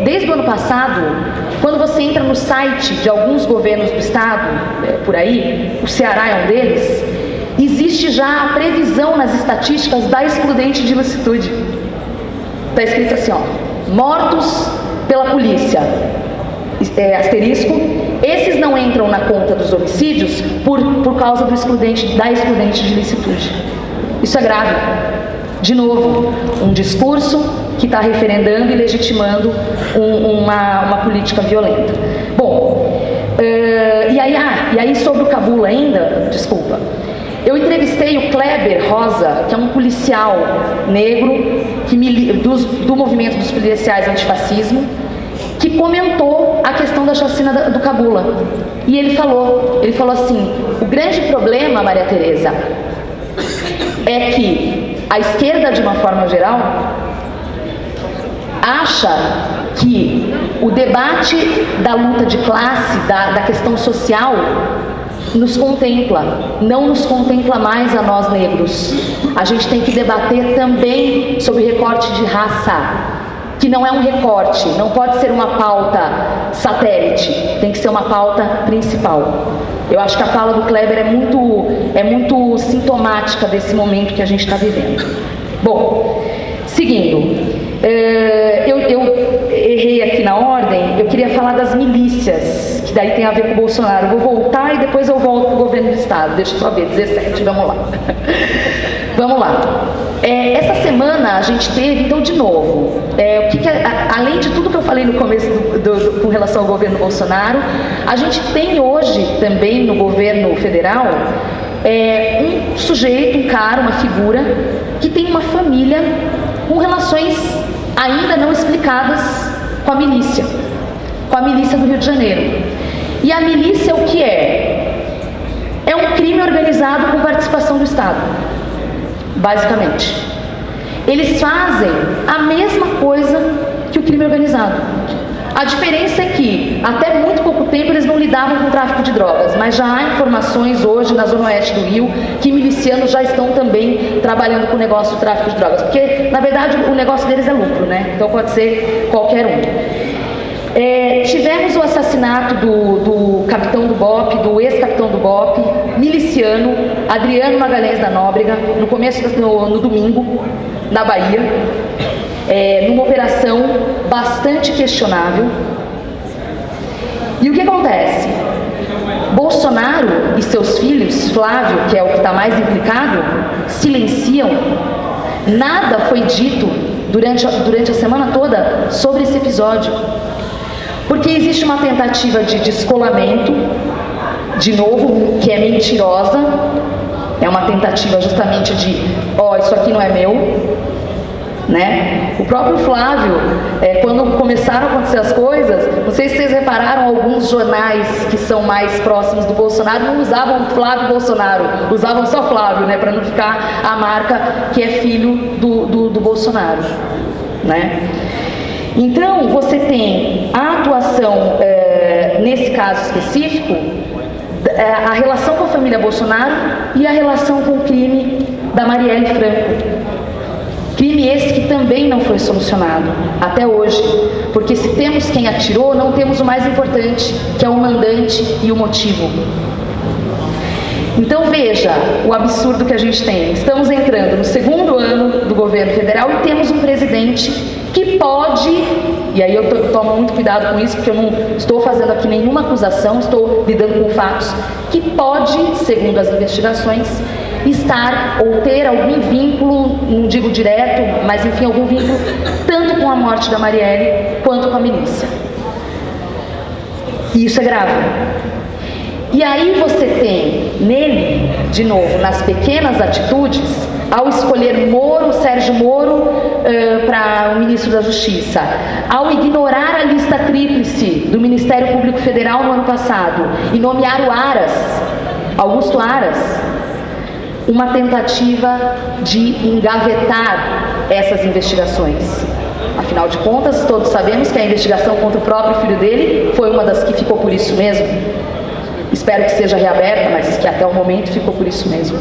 desde o ano passado, quando você entra no site de alguns governos do estado, por aí, o Ceará é um deles, existe já a previsão nas estatísticas da excludente de ilicitude. Está escrito assim, ó, mortos pela polícia, asterisco, esses não entram na conta dos homicídios por causa da excludente de ilicitude. Isso é grave. De novo, um discurso que está referendando e legitimando uma política violenta. Bom, e aí sobre o Cabula ainda, desculpa, eu entrevistei o Kleber Rosa, que é um policial negro do movimento dos policiais antifascismo, que comentou a questão da chacina do Cabula. E ele falou assim, o grande problema, Maria Tereza, é que a esquerda, de uma forma geral, acha que o debate da luta de classe, da questão social, nos contempla, não nos contempla mais a nós negros. A gente tem que debater também sobre recorte de raça, que não é um recorte, não pode ser uma pauta satélite, tem que ser uma pauta principal. Eu acho que a fala do Kleber é muito sintomática desse momento que a gente está vivendo. Bom, seguindo, eu errei aqui na ordem, eu queria falar das milícias, que daí tem a ver com o Bolsonaro. Eu vou voltar e depois eu volto para o governo do estado. Deixa eu só ver, 17, vamos lá. Vamos lá. Essa semana a gente teve, então, de novo, além de tudo que eu falei no começo com relação ao governo Bolsonaro, a gente tem hoje também no governo federal um sujeito, um cara, uma figura que tem uma família com relações ainda não explicadas com a milícia do Rio de Janeiro. E a milícia o que é? É um crime organizado com participação do Estado, basicamente. Eles fazem a mesma coisa que o crime organizado. A diferença é que, até muito pouco tempo, eles não lidavam com o tráfico de drogas, mas já há informações hoje na Zona Oeste do Rio que milicianos já estão também trabalhando com o negócio do tráfico de drogas, porque, na verdade, o negócio deles é lucro, né? Então pode ser qualquer um. Tivemos o assassinato do capitão do BOPE, do ex-capitão do BOPE, miliciano, Adriano Magalhães da Nóbrega, no domingo, na Bahia. Numa operação bastante questionável. E o que acontece? Bolsonaro e seus filhos, Flávio, que é o que está mais implicado, silenciam. Nada foi dito durante a semana toda sobre esse episódio. Porque existe uma tentativa de descolamento, de novo, que é mentirosa. É uma tentativa justamente de, isso aqui não é meu. Né? O próprio Flávio, quando começaram a acontecer as coisas, não sei se vocês repararam, alguns jornais que são mais próximos do Bolsonaro não usavam Flávio Bolsonaro, usavam só Flávio, né? Para não ficar a marca que é filho do Bolsonaro, né? Então, você tem a atuação, nesse caso específico, a relação com a família Bolsonaro e a relação com o crime da Marielle Franco. Crime esse que também não foi solucionado, até hoje, porque se temos quem atirou, não temos o mais importante, que é o mandante e o motivo. Então veja o absurdo que a gente tem. Estamos entrando no segundo ano do governo federal e temos um presidente que pode, e aí eu tomo muito cuidado com isso, porque eu não estou fazendo aqui nenhuma acusação, estou lidando com fatos, que pode, segundo as investigações, estar ou ter algum vínculo, não digo direto, mas enfim, algum vínculo, tanto com a morte da Marielle, quanto com a milícia. E isso é grave. E aí você tem nele, de novo, nas pequenas atitudes, ao escolher Sérgio Moro para o ministro da Justiça, ao ignorar a lista tríplice do Ministério Público Federal no ano passado e nomear o Aras, Augusto Aras, uma tentativa de engavetar essas investigações. Afinal de contas, todos sabemos que a investigação contra o próprio filho dele foi uma das que ficou por isso mesmo. Espero que seja reaberta, mas que até o momento ficou por isso mesmo.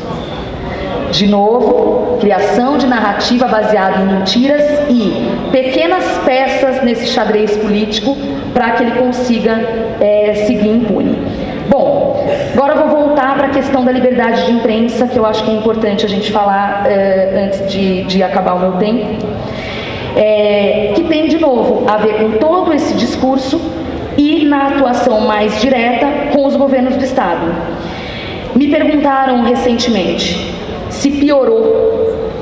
De novo, criação de narrativa baseada em mentiras e pequenas peças nesse xadrez político para que ele consiga seguir impune. Bom, agora eu vou voltar para a questão da liberdade de imprensa, que eu acho que é importante a gente falar antes de acabar o meu tempo, que tem, de novo, a ver com todo esse discurso e na atuação mais direta com os governos do Estado. Me perguntaram recentemente se piorou.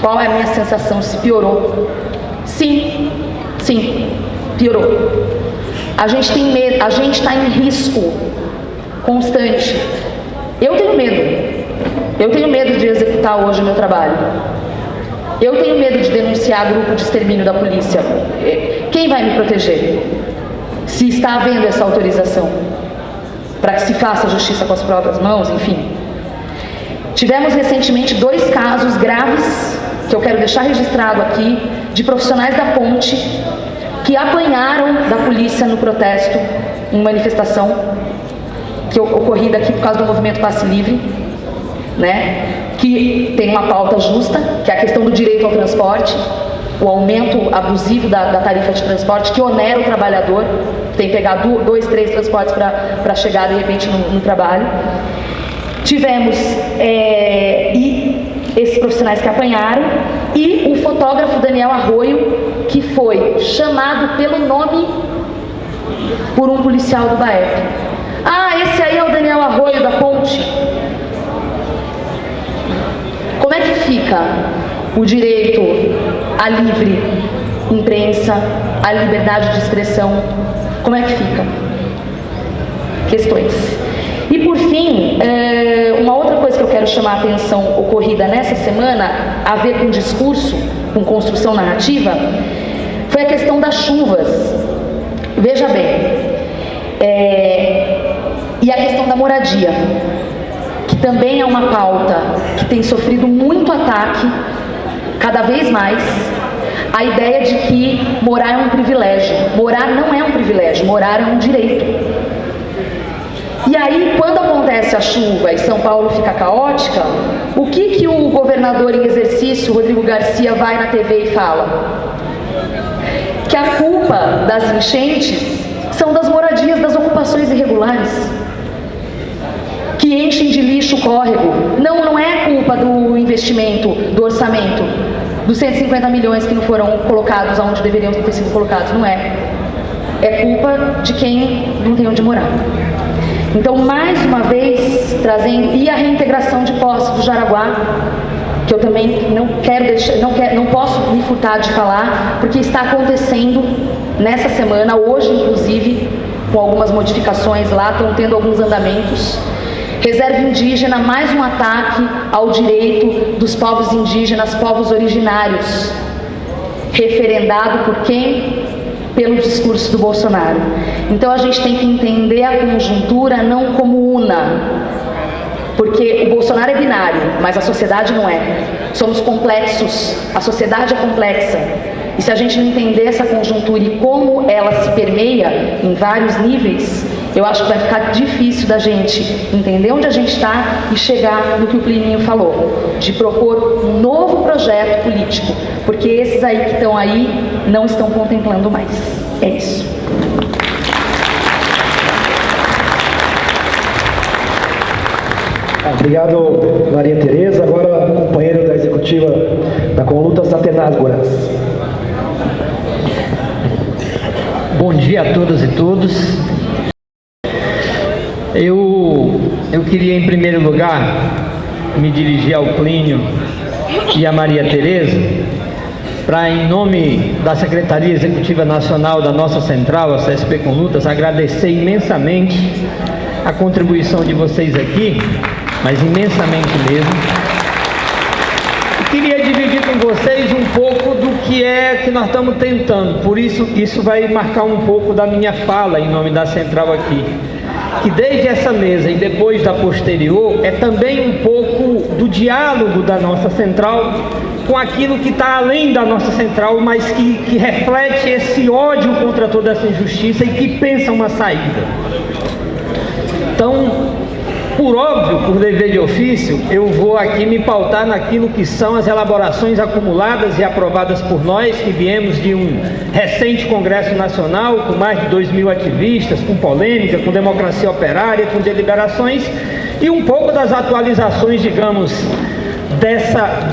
Qual é a minha sensação? Se piorou? Sim, piorou. A gente tem medo, a gente está em risco constante. Eu tenho medo de executar hoje o meu trabalho. Eu tenho medo de denunciar grupo de extermínio da polícia. Quem vai me proteger? Se está havendo essa autorização para que se faça justiça com as próprias mãos, enfim. Tivemos recentemente 2 casos graves, que eu quero deixar registrado aqui, de profissionais da ponte que apanharam da polícia no protesto, em manifestação, que ocorrida aqui por causa do movimento Passe Livre, né? Que tem uma pauta justa, que é a questão do direito ao transporte, o aumento abusivo da tarifa de transporte, que onera o trabalhador, que tem que pegar 2, 3 transportes para chegar de repente no trabalho. Tivemos esses profissionais que apanharam e o fotógrafo Daniel Arroio, que foi chamado pelo nome por um policial do BAEP. Ah, esse aí é o Daniel Arroio da ponte. Como é que fica o direito à livre imprensa, à liberdade de expressão? Como é que fica? Questões. E por fim, uma outra coisa que eu quero chamar a atenção ocorrida nessa semana, a ver com discurso, com construção narrativa, foi a questão das chuvas Veja bem, e a questão da moradia, que também é uma pauta que tem sofrido muito ataque, cada vez mais, a ideia de que morar é um privilégio. Morar não é um privilégio, morar é um direito. E aí, quando acontece a chuva e São Paulo fica caótica, o que o governador em exercício, Rodrigo Garcia, vai na TV e fala? Que a culpa das enchentes são das moradias, das ocupações irregulares, que enchem de lixo o córrego. Não é culpa do investimento, do orçamento, dos 150 milhões que não foram colocados onde deveriam ter sido colocados, não é. É culpa de quem não tem onde morar. Então, mais uma vez, trazendo, e a reintegração de posse do Jaraguá, que eu também não posso me furtar de falar, porque está acontecendo nessa semana, hoje inclusive, com algumas modificações lá, estão tendo alguns andamentos. Reserva indígena, mais um ataque ao direito dos povos indígenas, povos originários, referendado por quem? Pelo discurso do Bolsonaro. Então a gente tem que entender a conjuntura não como una, porque o Bolsonaro é binário, mas a sociedade não é. Somos complexos, a sociedade é complexa. E se a gente não entender essa conjuntura e como ela se permeia em vários níveis, eu acho que vai ficar difícil da gente entender onde a gente está e chegar no que o Plininho falou, de propor um novo projeto político, porque esses aí que estão aí não estão contemplando mais. É isso. Obrigado, Maria Tereza. Agora, companheiro da executiva da Conlutas, Atenas Goraz. Bom dia a todas e todos. Eu queria, em primeiro lugar, me dirigir ao Plínio e à Maria Tereza, para, em nome da Secretaria Executiva Nacional da nossa central, a CSP Conlutas, agradecer imensamente a contribuição de vocês aqui, mas imensamente mesmo. Queria dividir com vocês um pouco do que nós estamos tentando, por isso vai marcar um pouco da minha fala em nome da central aqui. Que desde essa mesa e depois da posterior, é também um pouco do diálogo da nossa central com aquilo que está além da nossa central, mas que reflete esse ódio contra toda essa injustiça e que pensa uma saída. Então, por óbvio, por dever de ofício, eu vou aqui me pautar naquilo que são as elaborações acumuladas e aprovadas por nós, que viemos de um recente Congresso Nacional, com mais de 2.000 ativistas, com polêmica, com democracia operária, com deliberações, e um pouco das atualizações, digamos,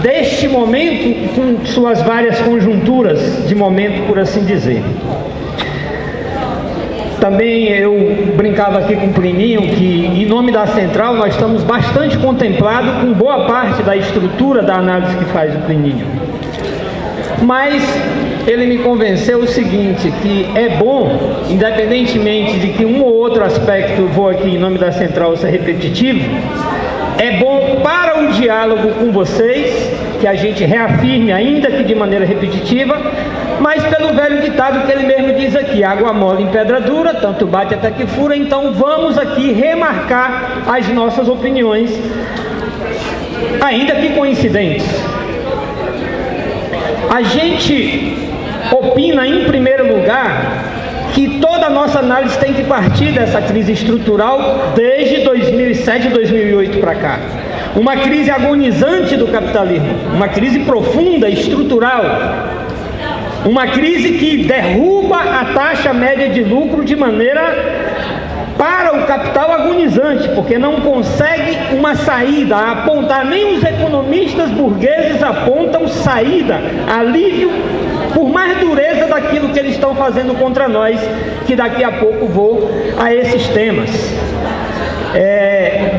deste momento, com suas várias conjunturas de momento, por assim dizer. Também eu brincava aqui com o Plininho que, em nome da central, nós estamos bastante contemplados com boa parte da estrutura da análise que faz o Plininho. Mas ele me convenceu o seguinte, que é bom, independentemente de que um ou outro aspecto, eu vou aqui em nome da central ser repetitivo, é bom para o diálogo com vocês, que a gente reafirme, ainda que de maneira repetitiva, mas pelo velho ditado que ele mesmo diz aqui, água mole em pedra dura, tanto bate até que fura. Então vamos aqui remarcar as nossas opiniões, ainda que coincidentes. A gente opina, em primeiro lugar, que toda a nossa análise tem que partir dessa crise estrutural desde 2007 e 2008 para cá. Uma crise agonizante do capitalismo, uma crise profunda, estrutural. Uma crise que derruba a taxa média de lucro de maneira para o capital agonizante, porque não consegue uma saída, apontar, nem os economistas burgueses apontam saída, alívio, por mais dureza daquilo que eles estão fazendo contra nós, que daqui a pouco vou a esses temas.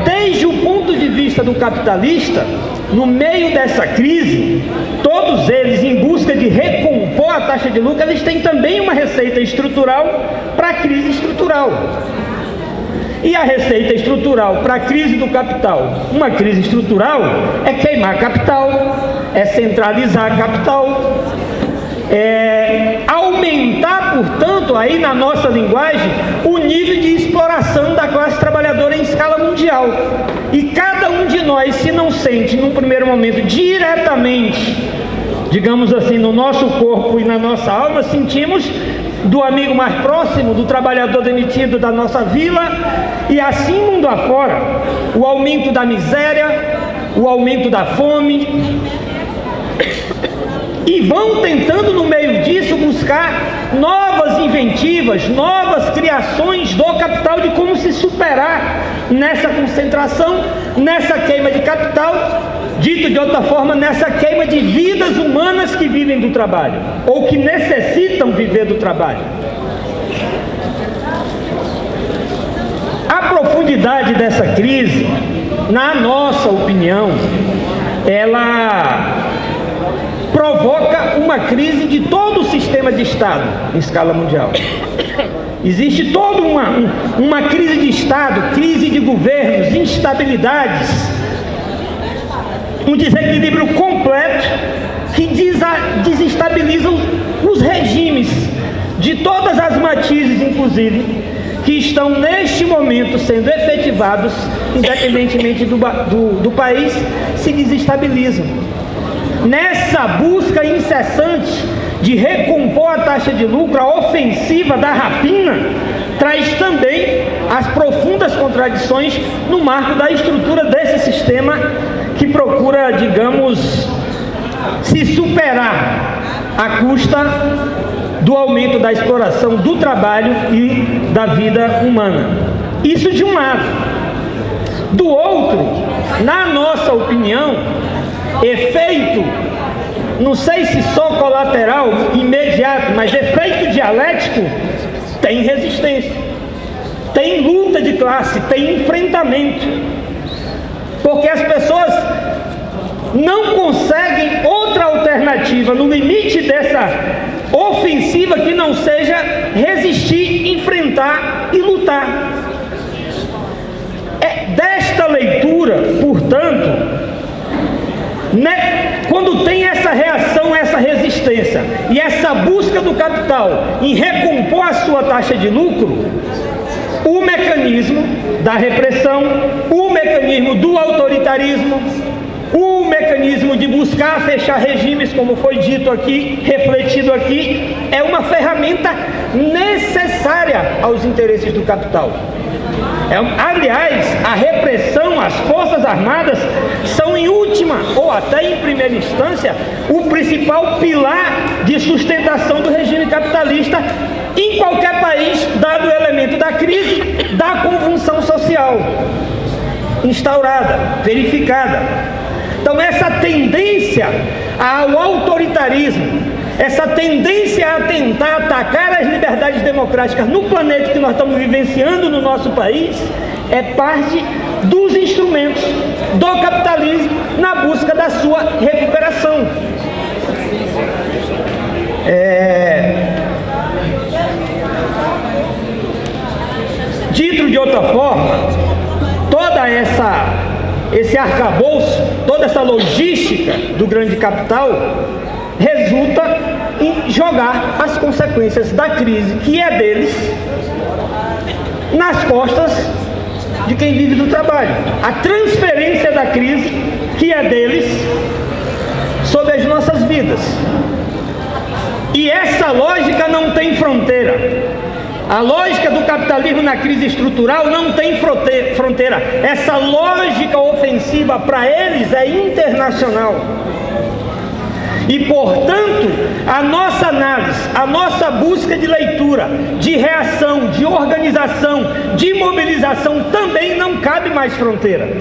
Desde o ponto de vista do capitalista, no meio dessa crise, todos eles, em busca de recompor a taxa de lucro, eles têm também uma receita estrutural para a crise estrutural. E a receita estrutural para a crise do capital? Uma crise estrutural é queimar capital, é centralizar capital, aumentar, portanto, alto, aí na nossa linguagem, o nível de exploração da classe trabalhadora em escala mundial. E cada um de nós, se não sente, num primeiro momento, diretamente, digamos assim, no nosso corpo e na nossa alma, sentimos do amigo mais próximo, do trabalhador demitido da nossa vila, e assim mundo afora, o aumento da miséria, o aumento da fome, e vão tentando no meio disso buscar novas inventivas, novas criações do capital de como se superar nessa concentração, nessa queima de capital, dito de outra forma, nessa queima de vidas humanas que vivem do trabalho, ou que necessitam viver do trabalho. A profundidade dessa crise, na nossa opinião, ela provoca uma crise de todo o sistema de Estado em escala mundial. Existe toda uma crise de Estado, crise de governos, instabilidades, um desequilíbrio completo que desestabilizam os regimes de todas as matizes, inclusive, que estão neste momento sendo efetivados, independentemente do país, se desestabilizam. Nessa busca incessante de recompor a taxa de lucro, a ofensiva da rapina traz também as profundas contradições no marco da estrutura desse sistema que procura, digamos, se superar à custa do aumento da exploração do trabalho e da vida humana. Isso de um lado. Do outro, na nossa opinião, efeito, não sei se só colateral, imediato, mas efeito dialético, tem resistência, tem luta de classe, tem enfrentamento, porque as pessoas não conseguem outra alternativa no limite dessa ofensiva que não seja resistir, enfrentar e lutar. É desta leitura, portanto, quando tem essa reação, essa resistência e essa busca do capital em recompor a sua taxa de lucro, o mecanismo da repressão, o mecanismo do autoritarismo, o mecanismo de buscar fechar regimes, como foi dito aqui, refletido aqui, é uma ferramenta necessária aos interesses do capital. Aliás, a repressão, as forças armadas são em última, ou até em primeira instância, o principal pilar de sustentação do regime capitalista em qualquer país, dado o elemento da crise, da convulsão social instaurada, verificada. Então essa tendência ao autoritarismo, essa tendência a tentar atacar as liberdades democráticas no planeta que nós estamos vivenciando no nosso país, é parte dos instrumentos do capitalismo na busca da sua recuperação. Dito de outra forma, toda esse arcabouço, toda essa logística do grande capital resulta em jogar as consequências da crise, que é deles, nas costas de quem vive do trabalho. A transferência da crise, que é deles, sobre as nossas vidas. E essa lógica não tem fronteira. A lógica do capitalismo na crise estrutural não tem fronteira. Essa lógica ofensiva para eles é internacional. E, portanto, a nossa análise, a nossa busca de leitura, de reação, de organização, de mobilização também não cabe mais fronteira.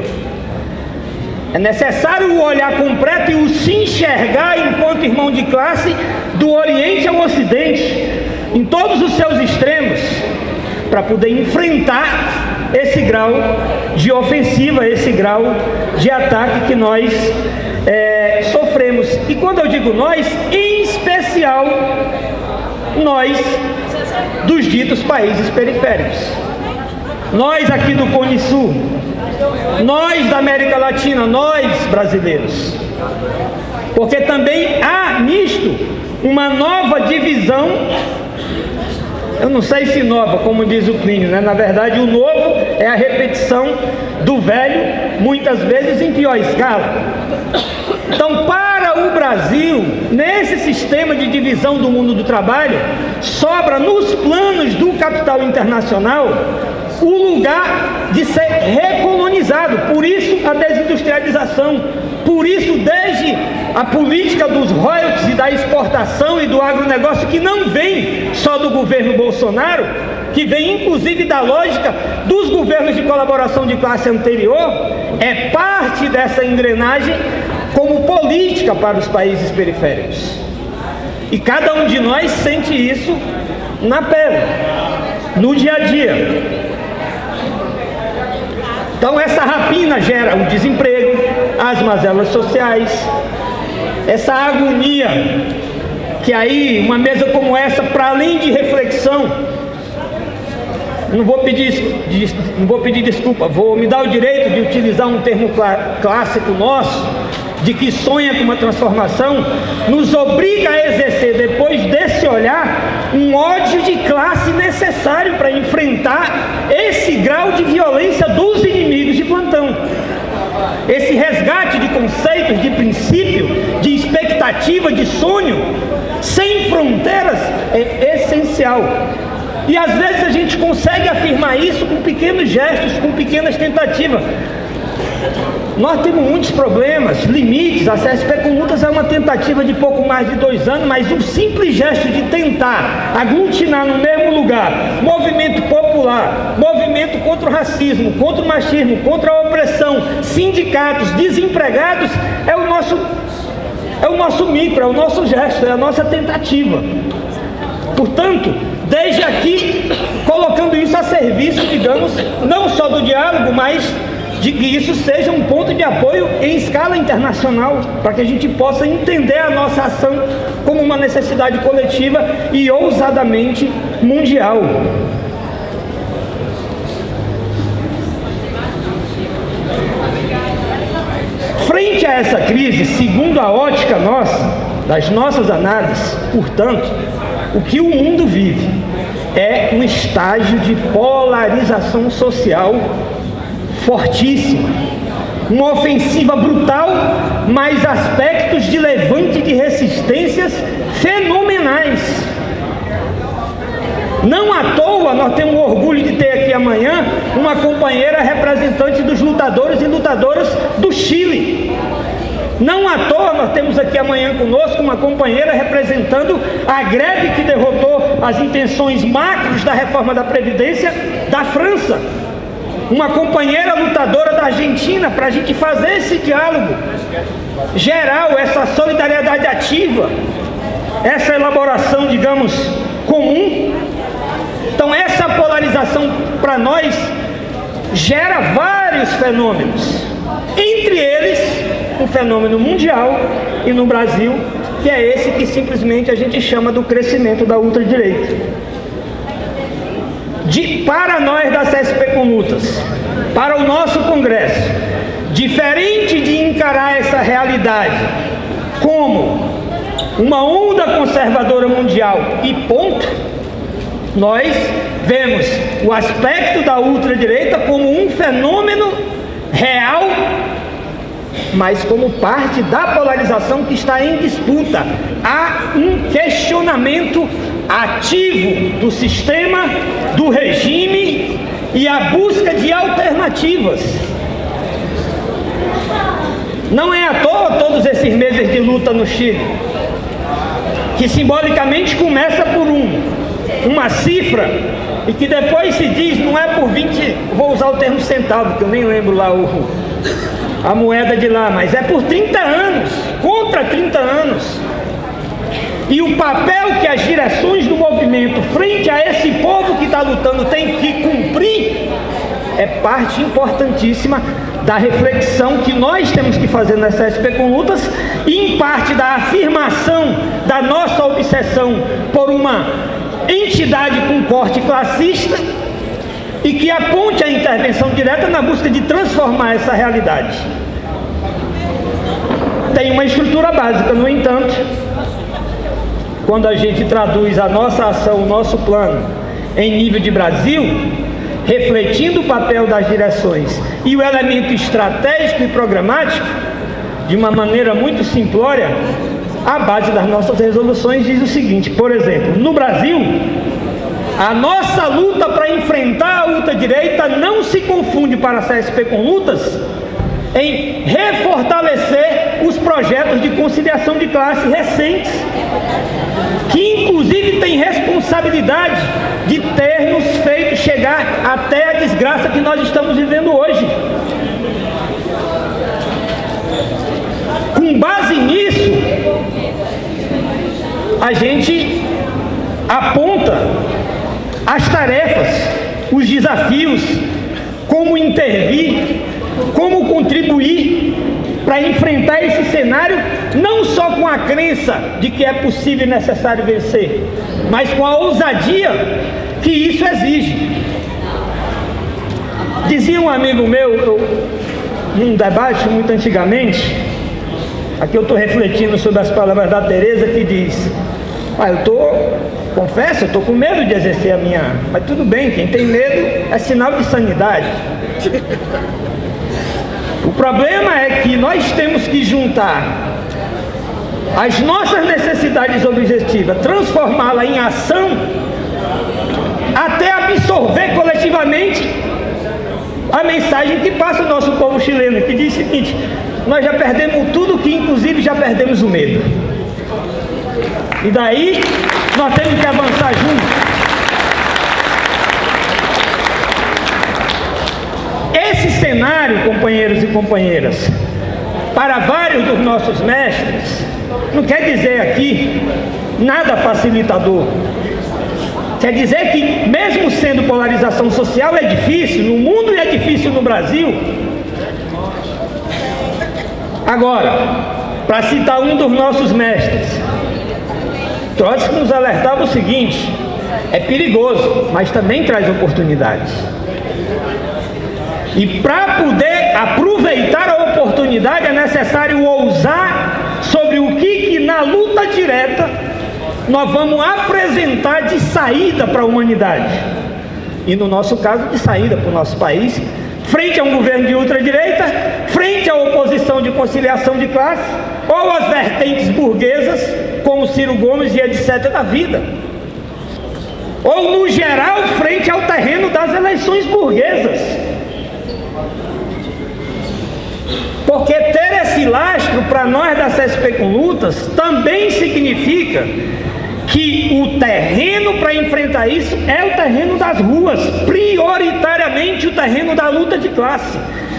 É necessário o olhar completo e o se enxergar enquanto irmão de classe do Oriente ao Ocidente, em todos os seus extremos, para poder enfrentar esse grau de ofensiva, esse grau de ataque que nós sofremos. E quando eu digo nós, em especial nós dos ditos países periféricos. Nós aqui do Cone Sul, nós da América Latina, nós brasileiros. Porque também há nisto uma nova divisão eu não sei se nova, como diz o Plínio, né? Na verdade, o novo é a repetição do velho, muitas vezes em pior escala. Então, para o Brasil, nesse sistema de divisão do mundo do trabalho, sobra nos planos do capital internacional o lugar de ser recolonizado. Por isso a desindustrialização, por isso desde a política dos royalties e da exportação e do agronegócio, que não vem só do governo Bolsonaro, que vem inclusive da lógica dos governos de colaboração de classe anterior, é parte dessa engrenagem como política para os países periféricos. E cada um de nós sente isso na pele, no dia a dia. Então essa rapina gera o desemprego, as mazelas sociais, essa agonia, que aí uma mesa como essa, para além de reflexão, não vou pedir desculpa, vou me dar o direito de utilizar um termo clássico nosso, de que sonha com uma transformação, nos obriga a exercer, depois desse olhar, um ódio de classe necessário para enfrentar esse grau de violência dos inimigos de plantão. Esse resgate de conceitos, de princípio, de expectativa, de sonho, sem fronteiras, é essencial. E às vezes a gente consegue afirmar isso com pequenos gestos, com pequenas tentativas. Nós temos muitos problemas, limites. A CSP Conlutas é uma tentativa de pouco mais de 2 anos, mas um simples gesto de tentar aglutinar no mesmo lugar movimento popular, movimento contra o racismo, contra o machismo, contra a opressão, sindicatos, desempregados, é o nosso micro, é o nosso gesto, é a nossa tentativa. Portanto, desde aqui, colocando isso a serviço, digamos, não só do diálogo, mas de que isso seja um ponto de apoio em escala internacional, para que a gente possa entender a nossa ação como uma necessidade coletiva e ousadamente mundial. Frente a essa crise, segundo a ótica nossa, das nossas análises, portanto, o que o mundo vive é um estágio de polarização social fortíssima, uma ofensiva brutal, mas aspectos de levante de resistências fenomenais. Não à toa nós temos o orgulho de ter aqui amanhã uma companheira representante dos lutadores e lutadoras do Chile. Não à toa nós temos aqui amanhã conosco uma companheira representando a greve que derrotou as intenções macros da reforma da Previdência da França. Uma companheira lutadora da Argentina, para a gente fazer esse diálogo geral, essa solidariedade ativa, essa elaboração, digamos, comum. Então essa polarização para nós gera vários fenômenos, entre eles um fenômeno mundial e no Brasil, que é esse que simplesmente a gente chama do crescimento da ultradireita. Para nós da CSP Conlutas, para o nosso Congresso, diferente de encarar essa realidade como uma onda conservadora mundial e ponto, nós vemos o aspecto da ultradireita como um fenômeno real, mas como parte da polarização que está em disputa. Há um questionamento ativo do sistema, do regime e a busca de alternativas. Não é à toa todos esses meses de luta no Chile, que simbolicamente começa por uma cifra e que depois se diz, não é por 20, vou usar o termo centavo, que eu nem lembro lá a moeda de lá, mas é por 30 anos, contra 30 anos. E o papel que as direções do movimento, frente a esse povo que está lutando, tem que cumprir, é parte importantíssima da reflexão que nós temos que fazer na CSP Conlutas, e em parte da afirmação da nossa obsessão por uma entidade com corte classista e que aponte a intervenção direta na busca de transformar essa realidade. Tem uma estrutura básica, no entanto, quando a gente traduz a nossa ação, o nosso plano, em nível de Brasil, refletindo o papel das direções e o elemento estratégico e programático, de uma maneira muito simplória, a base das nossas resoluções diz o seguinte: por exemplo, no Brasil, a nossa luta para enfrentar a ultradireita não se confunde para a CSP com lutas em refortalecer os projetos de conciliação de classe recentes, que inclusive tem responsabilidade de ter nos feito chegar até a desgraça que nós estamos vivendo hoje. Com base nisso, a gente aponta as tarefas, os desafios, como intervir, como contribuir para enfrentar esse cenário, não só com a crença de que é possível e necessário vencer, mas com a ousadia que isso exige. Dizia um amigo meu, num debate muito antigamente, aqui eu estou refletindo sobre as palavras da Teresa, que diz: confesso, eu estou com medo de exercer a minha... Mas tudo bem, quem tem medo é sinal de sanidade. O problema é que nós temos que juntar as nossas necessidades objetivas, transformá-la em ação, até absorver coletivamente a mensagem que passa o nosso povo chileno, que diz o seguinte: nós já perdemos tudo, que inclusive já perdemos o medo. E daí nós temos que avançar juntos. Esse cenário, companheiros e companheiras, para vários dos nossos mestres, não quer dizer aqui nada facilitador. Quer dizer que, mesmo sendo polarização social, é difícil no mundo e é difícil no Brasil. Agora, para citar um dos nossos mestres, Trotsky nos alertava o seguinte: é perigoso, mas também traz oportunidades. E para poder aproveitar a oportunidade é necessário ousar sobre o que na luta direta nós vamos apresentar de saída para a humanidade. E no nosso caso, de saída para o nosso país, frente a um governo de ultradireita, frente à oposição de conciliação de classe, ou às vertentes burguesas, como Ciro Gomes e etc. da vida. Ou, no geral, frente ao terreno das eleições burguesas. Porque ter esse lastro para nós da CSP com Lutas também significa que o terreno para enfrentar isso é o terreno das ruas, prioritariamente o terreno da luta de classe,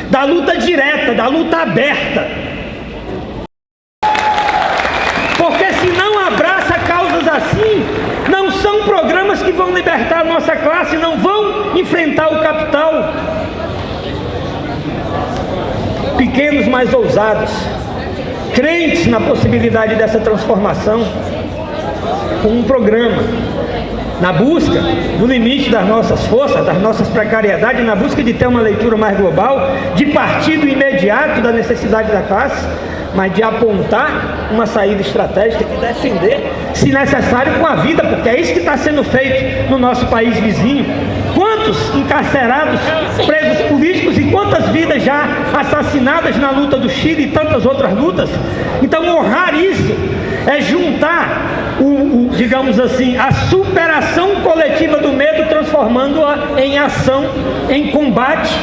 da luta direta, da luta aberta. Porque se não abraça causas assim, não são programas que vão libertar a nossa classe, não vão enfrentar o capital. Pequenos, mais ousados, crentes na possibilidade dessa transformação, com um programa, na busca do limite das nossas forças, das nossas precariedades, na busca de ter uma leitura mais global, de partido imediato da necessidade da classe, mas de apontar uma saída estratégica, de defender, se necessário, com a vida, porque é isso que está sendo feito no nosso país vizinho. Quantos encarcerados, presos políticos, e quantas vidas já assassinadas na luta do Chile e tantas outras lutas? Então, honrar isso é juntar digamos assim, a superação coletiva do medo, transformando-a em ação, em combate,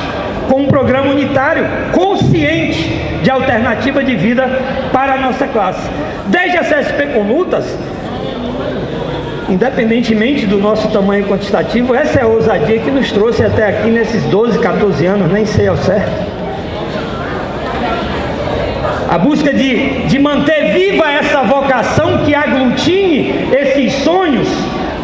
com um programa unitário, consciente de alternativa de vida para a nossa classe. Desde a CSP com Lutas, independentemente do nosso tamanho quantitativo, essa é a ousadia que nos trouxe até aqui nesses 12, 14 anos, nem sei ao certo. A busca de manter viva essa vocação que aglutine esses sonhos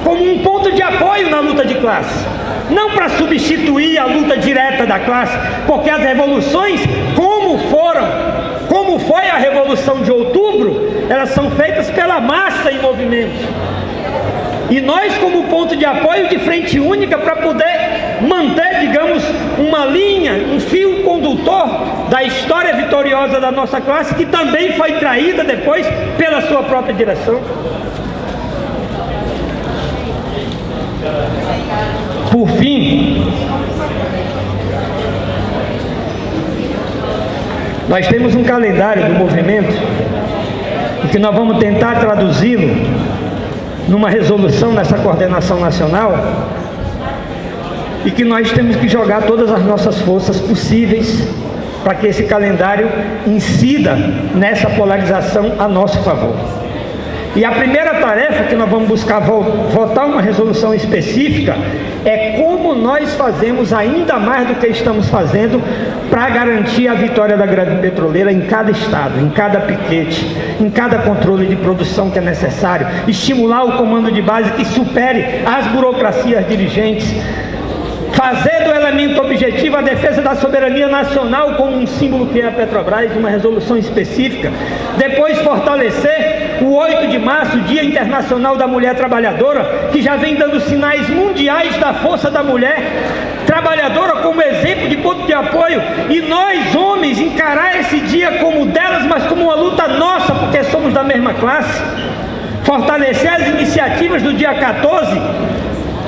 como um ponto de apoio na luta de classe. Não para substituir a luta direta da classe, porque as revoluções, como foi a Revolução de Outubro, elas são feitas pela massa em movimento. E nós, como ponto de apoio, de frente única, para poder manter, digamos, uma linha, um fio condutor da história vitoriosa da nossa classe, que também foi traída depois pela sua própria direção. Por fim, nós temos um calendário do movimento e que nós vamos tentar traduzi-lo numa resolução nessa coordenação nacional, e que nós temos que jogar todas as nossas forças possíveis para que esse calendário incida nessa polarização a nosso favor. E a primeira tarefa que nós vamos buscar votar uma resolução específica é como nós fazemos ainda mais do que estamos fazendo para garantir a vitória da greve petroleira em cada estado, em cada piquete, em cada controle de produção que é necessário, estimular o comando de base que supere as burocracias dirigentes, fazer do elemento objetivo a defesa da soberania nacional como um símbolo que é a Petrobras, uma resolução específica. Depois fortalecer o 8 de março, Dia Internacional da Mulher Trabalhadora, que já vem dando sinais mundiais da força da mulher trabalhadora como exemplo de ponto de apoio, e nós homens encarar esse dia como delas, mas como uma luta nossa, porque somos da mesma classe. Fortalecer as iniciativas do dia 14,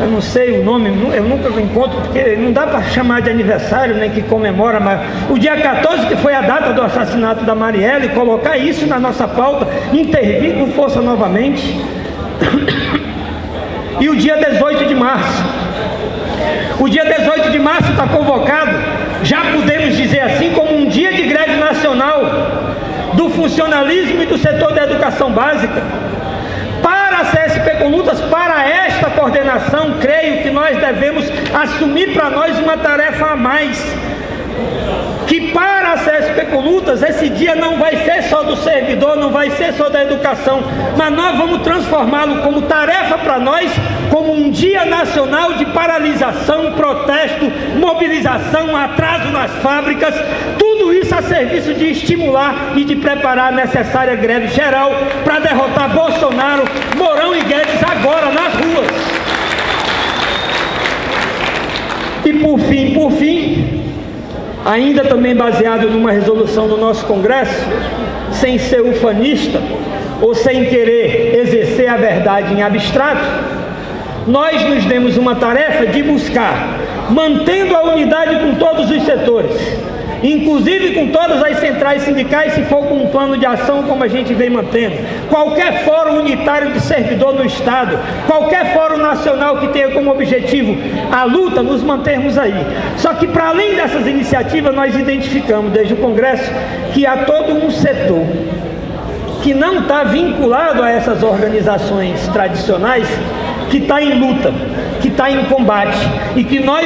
eu não sei o nome, eu nunca encontro, porque não dá para chamar de aniversário, nem que comemora, mas o dia 14, que foi a data do assassinato da Marielle, colocar isso na nossa pauta, intervir com força novamente. E o dia 18 de março. O dia 18 de março está convocado, já podemos dizer assim, como um dia de greve nacional do funcionalismo e do setor da educação básica. Para a CSP com Lutas, para esta coordenação, creio que nós devemos assumir para nós uma tarefa a mais. Que para a CSP com Lutas, esse dia não vai ser só do servidor, não vai ser só da educação, mas nós vamos transformá-lo como tarefa para nós, como um dia nacional de paralisação, protesto, mobilização, atraso nas fábricas, tudo isso a serviço de estimular e de preparar a necessária greve geral para derrotar Bolsonaro, Mourão e Guedes agora nas ruas. E por fim, ainda também baseado numa resolução do nosso Congresso, sem ser ufanista ou sem querer exercer a verdade em abstrato, nós nos demos uma tarefa de buscar, mantendo a unidade com todos os setores, inclusive com todas as centrais sindicais, se for com um plano de ação como a gente vem mantendo, qualquer fórum unitário de servidor no Estado, qualquer fórum nacional que tenha como objetivo a luta, nos mantermos aí. Só que para além dessas iniciativas, nós identificamos desde o Congresso que há todo um setor que não está vinculado a essas organizações tradicionais, que está em luta, que está em combate, e que nós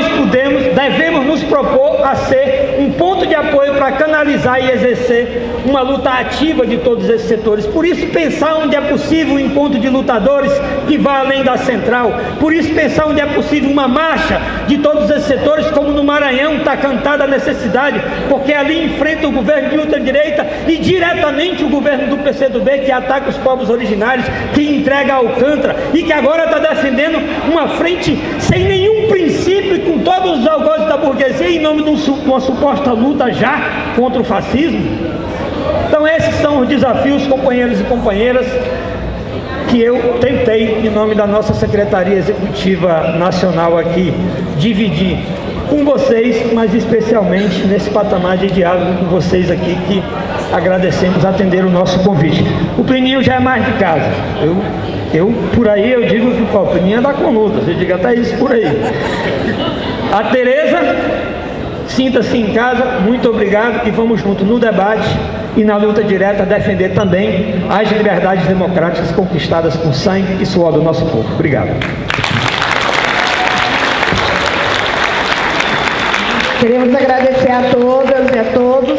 devemos nos propor a ser um ponto de apoio para canalizar e exercer uma luta ativa de todos esses setores. Por isso, pensar onde é possível um encontro de lutadores que vá além da central. Por isso, pensar onde é possível uma marcha de todos esses setores, como no Maranhão está cantada a necessidade, porque ali enfrenta o governo de ultradireita e diretamente o governo do PCdoB, que ataca os povos originários, que entrega a Alcântara e que agora está defendendo uma frente sem nenhum princípio e com todos os algozes da burguesia em nome de uma suposta luta já contra o fascismo. Então esses são os desafios, companheiros e companheiras, que eu tentei, em nome da nossa Secretaria Executiva Nacional aqui, dividir com vocês, mas especialmente nesse patamar de diálogo com vocês aqui, que agradecemos atender o nosso convite. O Pleninho já é mais de casa. Por aí eu digo que o Pleninho é da Conlutas, eu digo até isso por aí. A Tereza, sinta-se em casa, muito obrigado, e vamos junto no debate e na luta direta defender também as liberdades democráticas conquistadas com sangue e suor do nosso povo. Obrigado. Queremos agradecer a todas e a todos.